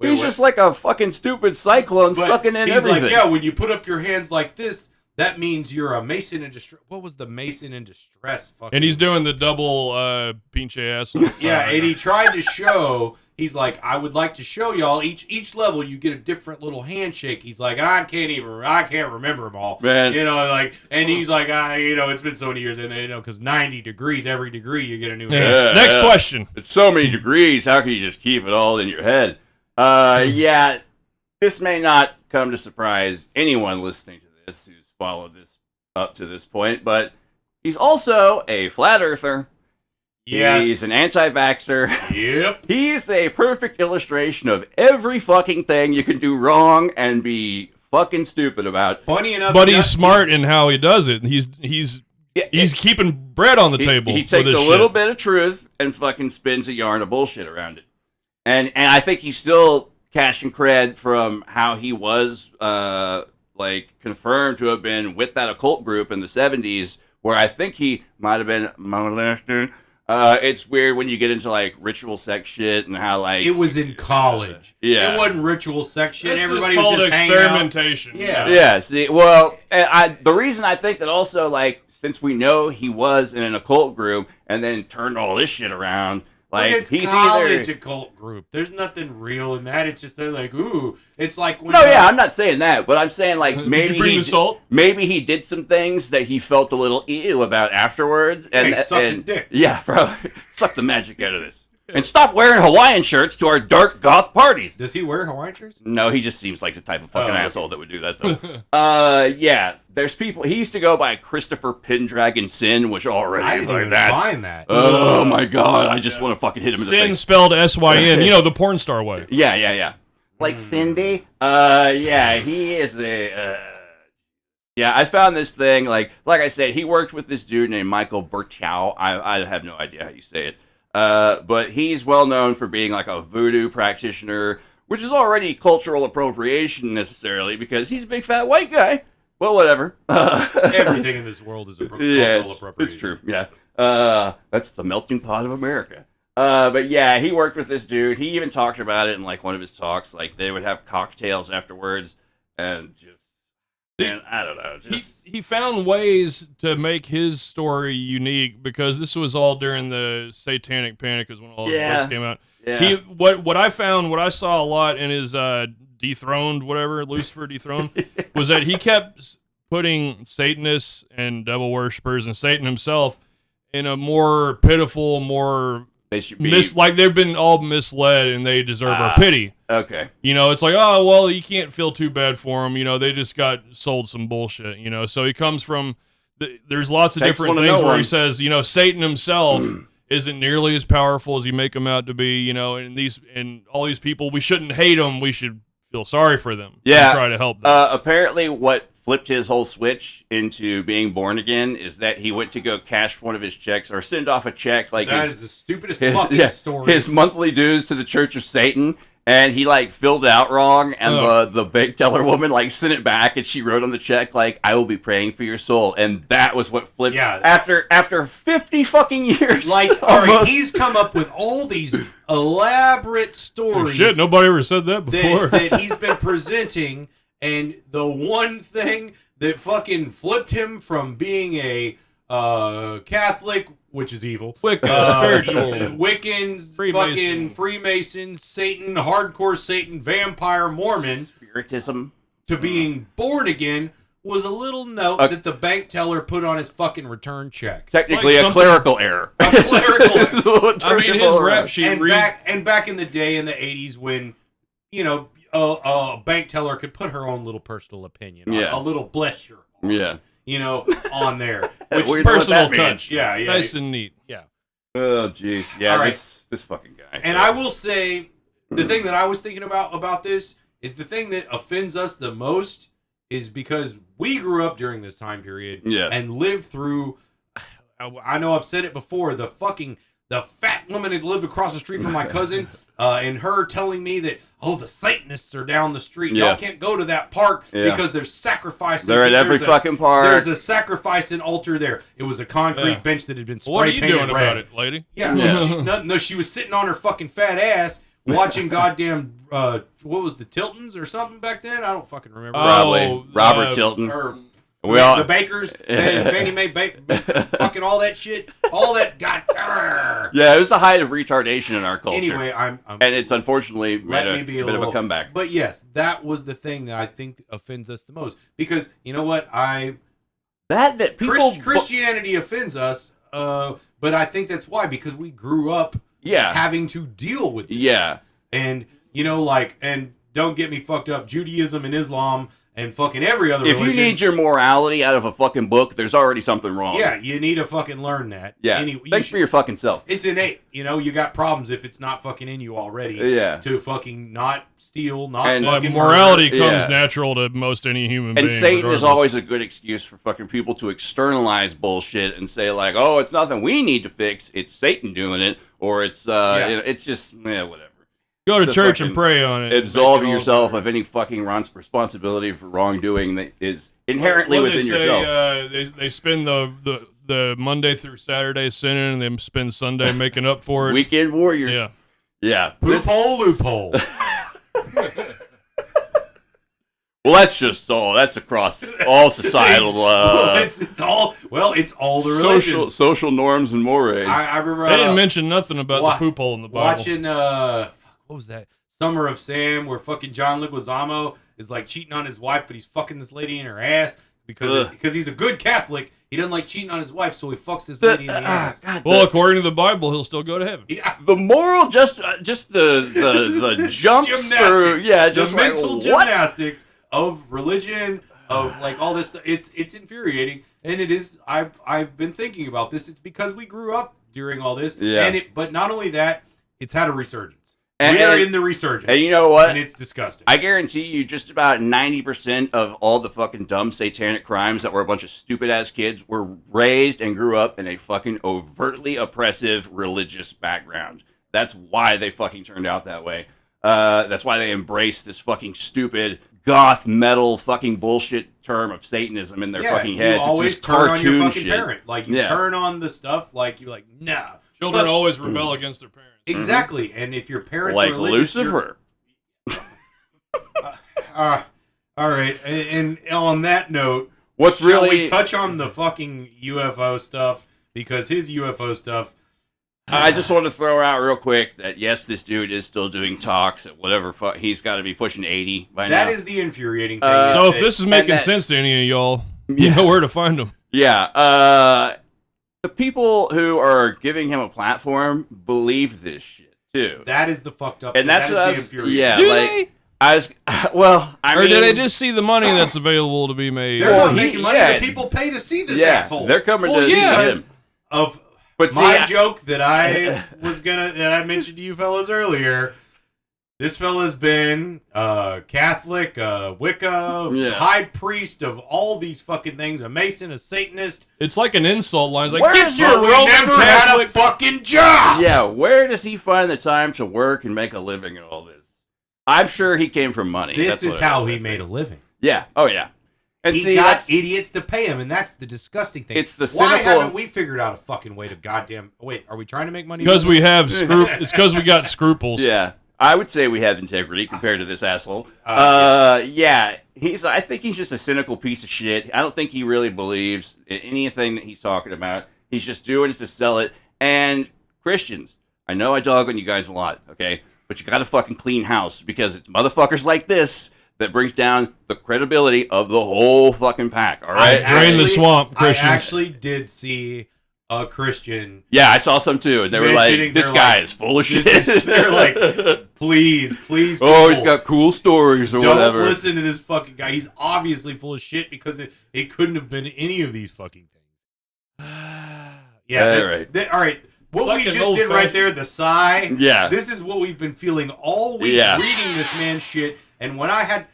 He's just like a fucking stupid cyclone But sucking in he's everything. like, yeah, when you put up your hands like this, that means you're a Mason in distress. What was the Mason in distress? Fucking and he's doing the double pinche ass. yeah, and he tried to show. He's like, I would like to show y'all each level. You get a different little handshake. He's like, I can't remember them all, Man. and he's like, it's been so many years, and because 90 degrees, every degree you get a new Yeah. handshake. Next question. It's so many degrees. How can you just keep it all in your head? Yeah, this may not come to surprise anyone listening to this who's followed this up to this point, but he's also a flat earther. Yes. He's an anti-vaxxer. Yep. He's a perfect illustration of every fucking thing you can do wrong and be fucking stupid about. Funny enough, But he's smart in how he does it. He's keeping bread on the table. He with takes this a little shit. bit of truth and fucking spins a yarn of bullshit around it. And I think he's still cashing cred from how he was confirmed to have been with that occult group in the 70s, where I think he might have been molested. It's weird when you get into ritual sex shit and how it was in college. Yeah. It wasn't ritual sex shit. This Everybody is was called just hanging out. experimentation. Yeah. Yeah, see, well, the reason I think that also, since we know he was in an occult group and then turned all this shit around, But it's he's college either... occult group. There's nothing real in that. It's just they're like, ooh. It's like when No, yeah, I'm not saying that, but I'm saying, maybe Did you bring the salt? maybe he did some things that he felt a little ew about afterwards. And, Hey, suck the and dick. Yeah, bro, suck the magic out of this. and stop wearing Hawaiian shirts to our dark goth parties. Does he wear Hawaiian shirts? No, he just seems like the type of fucking okay. asshole that would do that, though. Yeah, there's people. He used to go by Christopher Pendragon Sin, which already I didn't even that's. find that. Oh my god, I just want to fucking hit him in the Sin face. spelled S-Y-N. You know, the porn star way. Yeah. Like Cindy. Yeah, he is a. Yeah, I found this thing, like I said, he worked with this dude named Michael Bertow. I have no idea how you say it. But he's well known for being like a voodoo practitioner, which is already cultural appropriation necessarily because he's a big fat white guy. Well, whatever. Everything in this world is a Yeah, cultural appropriation. it's true. Yeah. That's the melting pot of America. But yeah, he worked with this dude. He even talked about it in like one of his talks. Like they would have cocktails afterwards and just. And I don't know. Just He found ways to make his story unique because this was all during the Satanic Panic, is when all the books came out. yeah. What I saw a lot in his Dethroned, whatever, Lucifer Dethroned, was that he kept putting Satanists and devil worshippers and Satan himself in a more pitiful, more They should be like they've been all misled and they deserve our pity. okay. You know, it's like, oh, well, you can't feel too bad for them. You know, they just got sold some bullshit, you know. So he comes from, there's lots of Takes different one to things know where one. he says, you know, Satan himself isn't nearly as powerful as you make him out to be, you know, and all these people, we shouldn't hate them. We should feel sorry for them. Yeah. And try to help them. Apparently, what flipped his whole switch into being born again is that he went to go cash one of his checks or send off a check, like That his, is the stupidest his, fucking yeah, story. his monthly dues to the Church of Satan, and he like filled it out wrong, and the bank teller woman like sent it back, and she wrote on the check like, "I will be praying for your soul," and that was what flipped. Yeah. After 50 fucking years, Like, all right, almost. he's come up with all these elaborate Oh, stories shit, nobody ever said that before. that he's been presenting, and the one thing that fucking flipped him from being a Catholic, which is evil, Wicca, spiritual. Wiccan, Freemason. fucking Freemason, Satan, hardcore Satan, vampire, Mormon, Spiritism. to being born again was a little note that the bank teller put on his fucking return check. Technically, like a something- clerical error. A clerical I mean, his rap sheet and reads. back in the day in the 80s when, you know, a bank teller could put her own little personal opinion, Yeah. a little bless your heart, Yeah. you know, on there. We Which know what personal that means. touch. yeah, yeah. Nice and neat. Oh, jeez. Yeah, All right. this fucking guy. And I will say, the thing that I was thinking about this is the thing that offends us the most is because we grew up during this time period Yeah. and lived through. I know I've said it before. The fat woman that lived across the street from my cousin, and her telling me that, oh, the Satanists are down the street. Yeah. Y'all can't go to that park Yeah. because there's sacrificing. They're at every fucking park. There's a sacrificing altar there. It was a concrete Yeah. bench that had been spray What are you painted doing red. about it, lady? Yeah, Yeah. she was sitting on her fucking fat ass watching goddamn what was the Tiltons or something back then? I don't fucking remember. Probably Robert uh, Tilton. Or We all- the Bakers, Fannie Mae, fucking all that shit, all that argh. Yeah, it was the height of retardation in our culture. Anyway, I'm and it's unfortunately let made me a be a bit little of a comeback. But yes, that was the thing that I think offends us the most because you know what That people, Christianity offends us, but I think that's why because we grew up yeah, having to deal with this. yeah, And you know, like, and don't get me fucked up, Judaism and Islam and fucking every other if religion. you need your morality out of a fucking book, there's already something wrong. yeah, you need to fucking learn that. yeah. You Think should- for your fucking self. it's innate. You know, you got problems if it's not fucking in you already. Yeah. To fucking not steal, not And- fucking Morality murder. comes Yeah. natural to most any human being. And Satan regardless. is always a good excuse for fucking people to externalize bullshit and say like, "Oh, it's nothing we need to fix. It's Satan doing it," or it's Yeah. you know, it's just whatever. Go to it's a church and fucking- pray on it. Absolve Make it all yourself better. of any fucking responsibility for wrongdoing that is inherently What do within they say, yourself. They spend the Monday through Saturday sinning, and then spend Sunday making up for it. Weekend warriors. Yeah. Yeah. Loophole. Well, that's just all. That's across all societal, it's all the religions. social norms and mores. I remember They didn't mention nothing about wa- the poop hole in the Bible. watching what was that? Summer of Sam, where fucking John Leguizamo is like cheating on his wife, but he's fucking this lady in her ass. because he's a good Catholic. He doesn't like cheating on his wife, so he fucks his lady in the ass. Well, according to the Bible, he'll still go to heaven. Yeah. The moral, just the jumps through, yeah, just the like, mental what? gymnastics of religion, of like all this stuff. It's infuriating, and it is. I've been thinking about this. It's because we grew up during all this, Yeah. but not only that, it's had a resurgence. And- We are and- in the resurgence, And you know what? and it's disgusting. I guarantee you, just about 90% of all the fucking dumb satanic crimes that were a bunch of stupid ass kids were raised and grew up in a fucking overtly oppressive religious background. That's why they fucking turned out that way. That's why they embraced this fucking stupid goth metal fucking bullshit term of Satanism in their fucking heads. You always it's just turn on your cartoon fucking shit. parent. Like you turn on the stuff. Like you're like, nah. Children But- always rebel against their parents. Exactly, and if your parents Like are religious, Lucifer. all right. And on that note, What's shall really we touch on the fucking UFO stuff? Because his UFO stuff. I just want to throw out real quick that yes, this dude is still doing talks at whatever he's got to be pushing 80 by now. That is the infuriating thing. Uh, So is if this is making that- sense to any of y'all, you know where to find them. Yeah, the people who are giving him a platform believe this shit too. that is the fucked up. And that's that is us. the infuriating. Yeah, Do like they? I was. Well, I Or mean, did they just see the money that's available to be made? They're Well, not he- making money. yeah. The people pay to see this yeah, asshole. they're coming Well, to yeah. see him. Of But see, my I- joke that I mentioned to you fellas earlier. This fella's been Catholic, Wicca, Yeah. high priest of all these fucking things, a Mason, a Satanist. It's like an insult line. It's like, Where's get your your We Roman never had a Catholic. fucking job. Yeah, where does he find the time to work and make a living and all this? I'm sure he came from money. This That's is what it how is, I he think. made a living. Yeah. Oh yeah. And He see, got that's idiots to pay him, and that's the disgusting thing. It's the Why cynical- haven't we figured out a fucking way to goddamn? Wait, are we trying to make money? Because with we this? have it's because we got scruples. yeah. I would say we have integrity compared to this asshole. Yeah, I think he's just a cynical piece of shit. I don't think he really believes in anything that he's talking about. He's just doing it to sell it. And Christians, I know I dog on you guys a lot, okay? But you got to fucking clean house because it's motherfuckers like this that brings down the credibility of the whole fucking pack. All right? Drain the swamp, Christians. I actually did see a Christian. Yeah, I saw some too. And they were like, Mentioning- "This they're guy like, is full of shit." They're like, please, "Oh, he's people, got cool stories or don't whatever." listen to this fucking guy. He's obviously full of shit because it couldn't have been any of these fucking things. Yeah. All right. All right. What It's like we an just old did right fashioned- there, the sigh. Yeah. This is what we've been feeling all week Yeah. reading this man's shit. And when I had.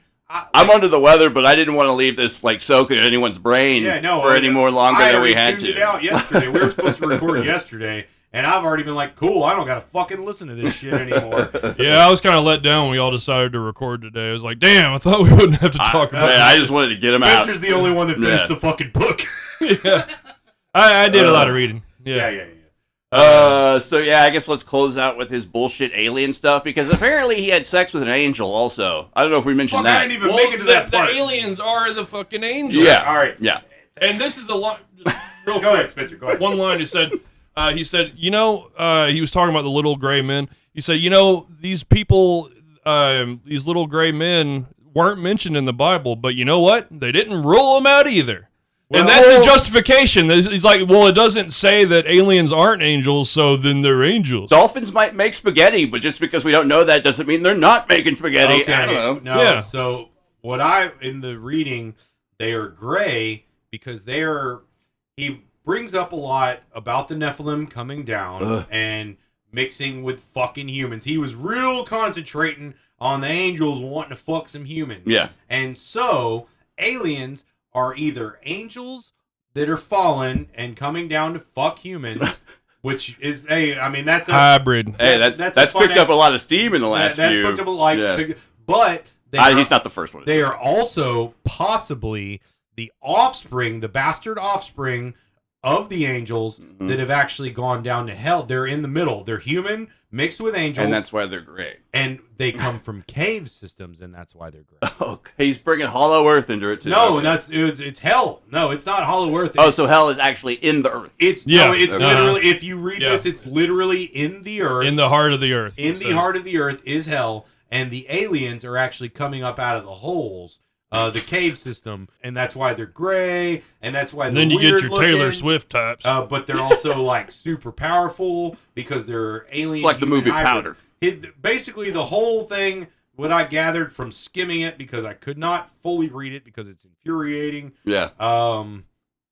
I'm under the weather, but I didn't want to leave this like soaking in anyone's brain for any more longer I than we already had tuned to. it out yesterday. We were supposed to record yesterday, and I've already been like, cool, I don't got to fucking listen to this shit anymore. Yeah, I was kind of let down when we all decided to record today. I was like, damn, I thought we wouldn't have to talk about Man, I just wanted to get him out. Spencer's the only one that finished Yeah. the fucking book. this. Yeah. I did a lot of reading. Yeah. Yeah. So yeah, I guess let's close out with his bullshit alien stuff because apparently he had sex with an angel also. I don't know if we mentioned Fuck, I that. didn't even make it to that the part. aliens are the fucking angels. Yeah. All right. Yeah. And this is a lot. Just real Go ahead, Spencer. Go ahead. one line he said, you know, he was talking about the little gray men. He said, you know, these people, these little gray men weren't mentioned in the Bible, but you know what? They didn't rule them out either. And that's his justification. He's like, well, it doesn't say that aliens aren't angels, so then they're angels. Dolphins might make spaghetti, but just because we don't know that doesn't mean they're not making spaghetti. Okay. I don't know. No. Yeah. So in the reading, they are gray because he brings up a lot about the Nephilim coming down and mixing with fucking humans. He was real concentrating on the angels wanting to fuck some humans. Yeah. And so aliens are either angels that are fallen and coming down to fuck humans, which is, hey, I mean, that's a Hybrid. Hey, That's that's a fun picked up a lot of steam in the last that's few. picked up a like, Yeah. but they He's not the first one. they are also possibly the offspring, the bastard offspring of the angels Mhm. that have actually gone down to hell. They're in the middle. They're human mixed with angels, And that's why they're great. and they come from cave systems, and that's why they're great. Okay, he's bringing Hollow Earth into it too. No, Okay. it's hell. No, it's not Hollow Earth. Oh, so hell is actually in the Earth. It's Yeah. no, it's Okay. literally. If you read Yeah. this, it's literally in the earth. In the heart of the earth. In the heart of the earth is hell, and the aliens are actually coming up out of the holes the cave system, and that's why they're gray, and that's why And they're then you get weird your looking, Taylor Swift types. but they're also like super powerful because they're alien. It's like the human movie hybrids. Powder. Basically, the whole thing, what I gathered from skimming it, because I could not fully read it because it's infuriating. Yeah.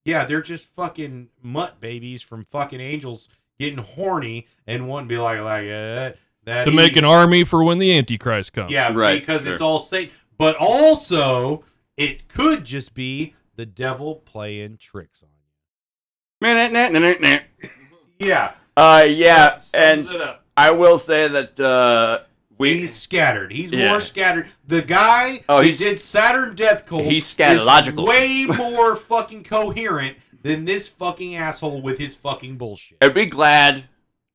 Yeah, they're just fucking mutt babies from fucking angels getting horny and wanting to be like that to make an army for when the Antichrist comes. yeah, Right, because sure. it's all Satan. But also, it could just be the devil playing tricks on you. Yeah, Yeah, and Sums it up. I will say that he's scattered. He's Yeah. more scattered. The guy Oh, who he's- did Saturn Death Cult he's is scatological. way more fucking coherent than this fucking asshole with his fucking bullshit. I'd be glad,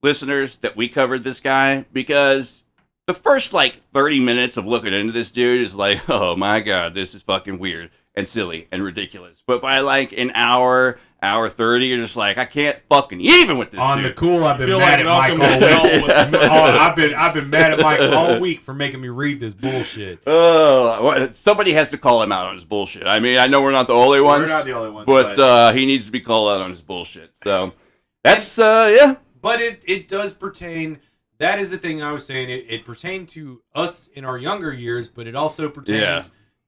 listeners, that we covered this guy, because the first, 30 minutes of looking into this dude is like, oh my god, this is fucking weird and silly and ridiculous. But by, an hour 30, you're just like, I can't fucking even with this On the dude. cool, I've been feel mad like at Mike Malcolm all week. McDowell with I've been mad at Mike all week for making me read this bullshit. Somebody has to call him out on his bullshit. I mean, I know we're not the only ones. We're not the only ones, but he needs to be called out on his bullshit. So that's yeah. But it does pertain. That is the thing I was saying. It pertained to us in our younger years, but it also pertains Yeah.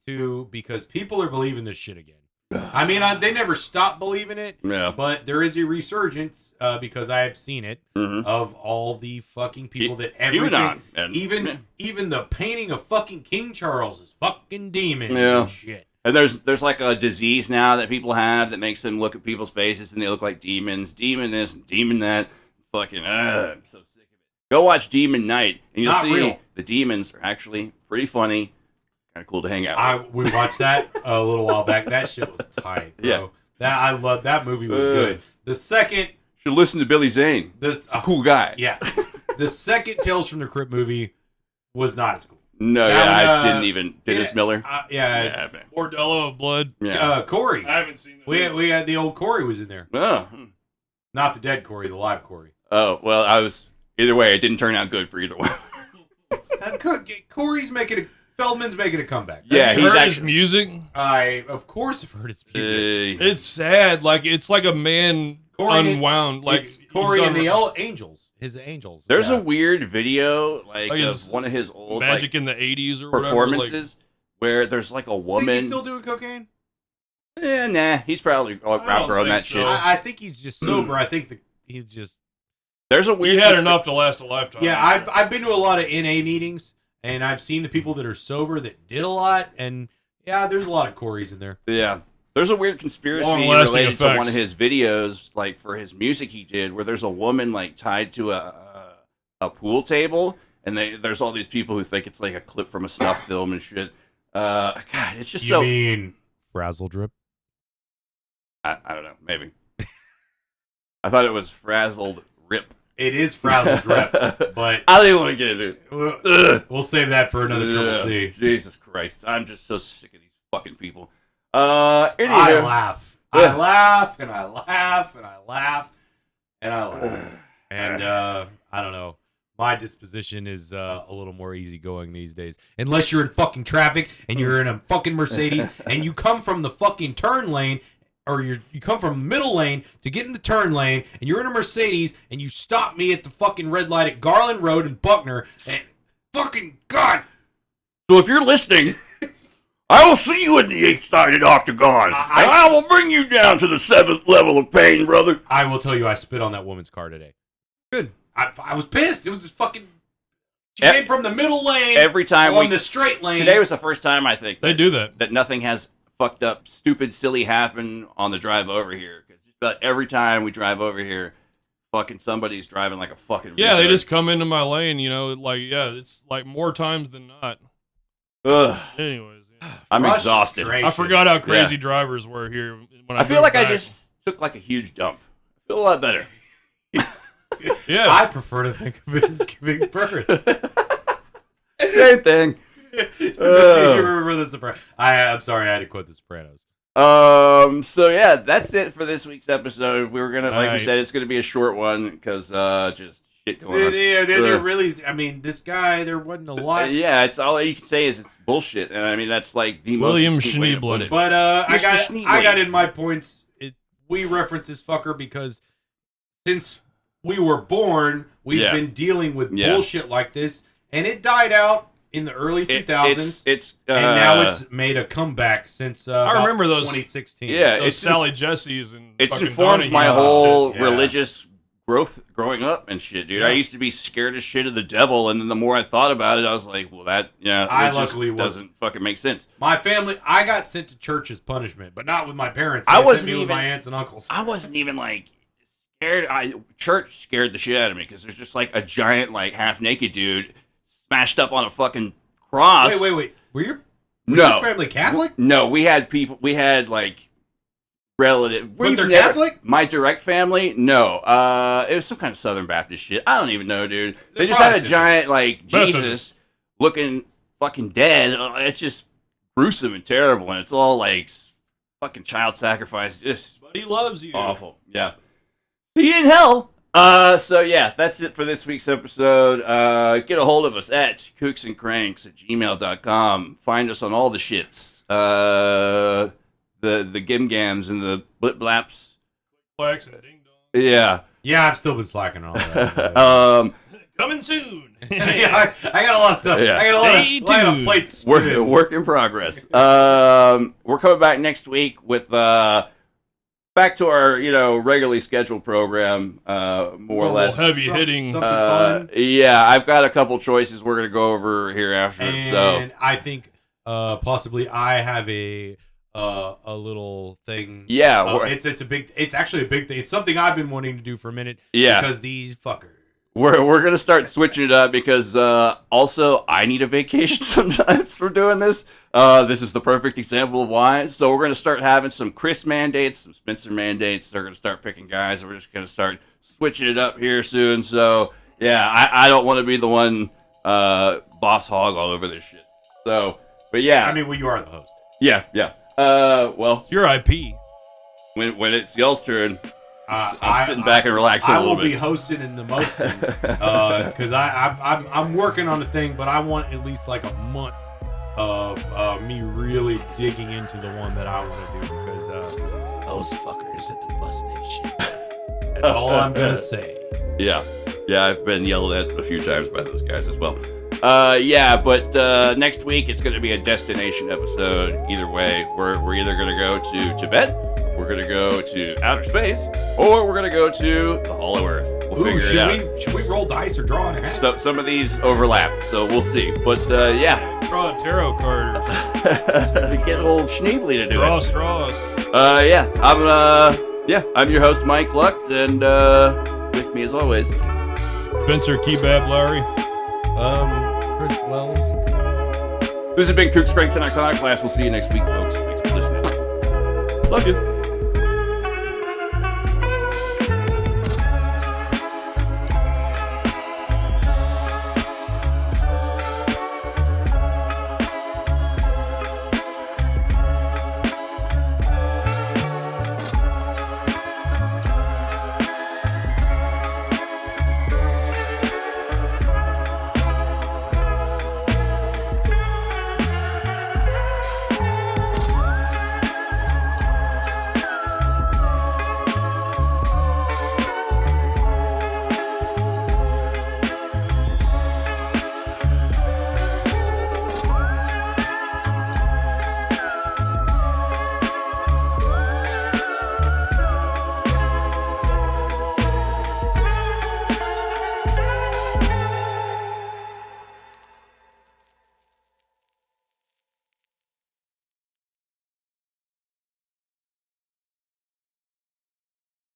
to, because people are believing this shit again. I mean, they never stop believing it, Yeah. but there is a resurgence because I have seen it Mhm. of all the fucking people that everything, QAnon and even the painting of fucking King Charles is fucking demon Yeah. and shit. And there's like a disease now that people have that makes them look at people's faces and they look like demons. Demon this, demon that. Fucking, I'm so sick of it. Go watch Demon Night, and you'll not see real. the demons are actually pretty funny. Kind of cool to hang out with. We watched that a little while back. That shit was tight, bro. Yeah. I love that movie. Was good. The second Should listen to Billy Zane. this He's a cool guy. yeah, the second Tales from the Crypt movie was not as cool. No, That yeah, I one, didn't even. Dennis Miller. Yeah, man. Bordello of Blood. Yeah. Corey. I haven't seen that. We had the old Corey was in there, Oh. not the dead Corey, the live Corey. Oh, well, either way, it didn't turn out good for either one. Corey's Feldman's making a comeback. Yeah, Have you he's heard his actually- music. I of course have heard his music. It's sad. It's like a man Corey- unwound. It's Corey he's and on the Angels. His Angels. There's Yeah. a weird video, Like of his one of his old Magic in the 80s or whatever. performances where there's like a Think he's woman. still doing cocaine? Nah, he's probably outgrown think that so. shit. I think he's just sober. I think he's just. There's a He weird. had enough to last a lifetime. Yeah, I've been to a lot of NA meetings, and I've seen the people that are sober that did a lot, and yeah, there's a lot of Corys in there. Yeah. There's a weird conspiracy Long-lasting related to effects. one of his videos, for his music he did, where there's a woman tied to a pool table, and there's all these people who think it's like a clip from a snuff film and shit. God, it's just so. mean Frazzle Drip? I don't know, maybe. I thought it was Frazzled Rip. It is Frazzle Drip, but I don't even want to get into it. we'll save that for another Triple C. Jesus Christ, I'm just so sick of these fucking people. I Anywho. laugh. I laugh, and I laugh, and I laugh, and I laugh. And I don't know. My disposition is a little more easygoing these days. Unless you're in fucking traffic and you're in a fucking Mercedes and you come from the fucking turn lane, or you come from middle lane to get in the turn lane, and you're in a Mercedes and you stop me at the fucking red light at Garland Road in Buckner, and fucking God. So if you're listening, I will see you in the 8-sided octagon, and I will bring you down to the 7th level of pain, brother. I will tell you, I spit on that woman's car today. Good. I was pissed. It was just fucking. She Ev- came from the middle lane Every time on the straight lane. today was the first time I think They do that. that nothing has fucked up, stupid, silly happen on the drive over here. Because just about every time we drive over here, fucking somebody's driving like a fucking. Yeah, they retard. just come into my lane, it's like more times than not. Ugh, Anyways, yeah. I'm exhausted. I forgot how crazy Yeah. drivers were here when I feel moved like I back. just took like a huge dump. I feel a lot better. Yeah. I prefer to think of it as giving birth. Same thing. You remember the Sopranos? I'm sorry, I had to quote the Sopranos. So yeah, that's it for this week's episode. We were gonna, like we Alright. said, it's gonna be a short one because just shit going on. They're really. I mean, this guy. There wasn't a lot. Yeah, it's all you can say is it's bullshit, and I mean that's like the William most succinct way to put Schneebly. it. But Mr. I got Schneebly. in my points. We reference this fucker because since we were born, we've Yeah. been dealing with Yeah. bullshit like this, and it died out in the early 2000s, It's and now it's made a comeback since I remember about those- 2016. Yeah, Those it's Sally Jesse's and it's fucking informed Donahue. my whole Yeah. religious growing up and shit, dude. I Yeah. used to be scared as shit of the devil, and then the more I thought about it, I was like, well, that I it just luckily wasn't. doesn't fucking make sense. My family, I got sent to church as punishment, but not with my parents. I They wasn't sent me with even- my aunts and uncles. I wasn't even like scared. Church scared the shit out of me because there's just like a giant, like half naked dude smashed up on a fucking cross. Wait. Were your No, family Catholic? no, we had people. We had like relative. But they're we've never- Catholic? My direct family, no. It was some kind of Southern Baptist shit. I don't even know, dude. They They're just had a Protestant. giant like Methodist. Jesus looking fucking dead. It's just gruesome and terrible, and it's all like fucking child sacrifice. Just But he loves you. awful. Yeah. See you in hell. So yeah, that's it for this week's episode. Get a hold of us at kooksandcranks@gmail.com. Find us on all the shits. The gimgams and the blip blaps. Flex and ding dong. Yeah. Yeah, I've still been slacking on all that. Coming soon. yeah, I got a lot of stuff. Yeah. I got Stay a lot of tuned. plates. work in progress. We're coming back next week with back to our regularly scheduled program, more or less. Heavy hitting. Something fun. Yeah, I've got a couple choices we're gonna go over here after. So And I think possibly I have a little thing. yeah, It's actually a big thing. It's something I've been wanting to do for a minute. Yeah. Because these fuckers. we're gonna start switching it up because also I need a vacation sometimes for doing this. This is the perfect example of why. So we're gonna start having some Chris mandates, some Spencer mandates. They're gonna start picking guys. We're just gonna start switching it up here soon. So yeah, I don't want to be the one boss hog all over this shit. So, but yeah, I mean, well, you are the host. yeah. Well, It's your IP. when it's y'all's turn, I'm I- sitting back and relaxing I a little will be bit. hosting and the mosting because I'm working on the thing, but I want at least like a month of me really digging into the one that I want to do because those fuckers at the bus station. That's all I'm gonna say. Yeah, I've been yelled at a few times by those guys as well. But next week it's going to be a destination episode. Either way, we're either going to go to Tibet, we're going to go to outer space, or we're going to go to the Hollow Earth. We'll figure it out. Should we roll dice or draw in a hat? So, some of these overlap, so we'll see. But yeah, Draw a tarot card. get old Schneebly to do Draw it. straws. I'm your host Mike Lucht, and with me as always. Spencer Kebab Larry. Chris Wells. This has been Kooks, Cranks, and Iconoclast. We'll see you next week, folks. Thanks for listening. Love you.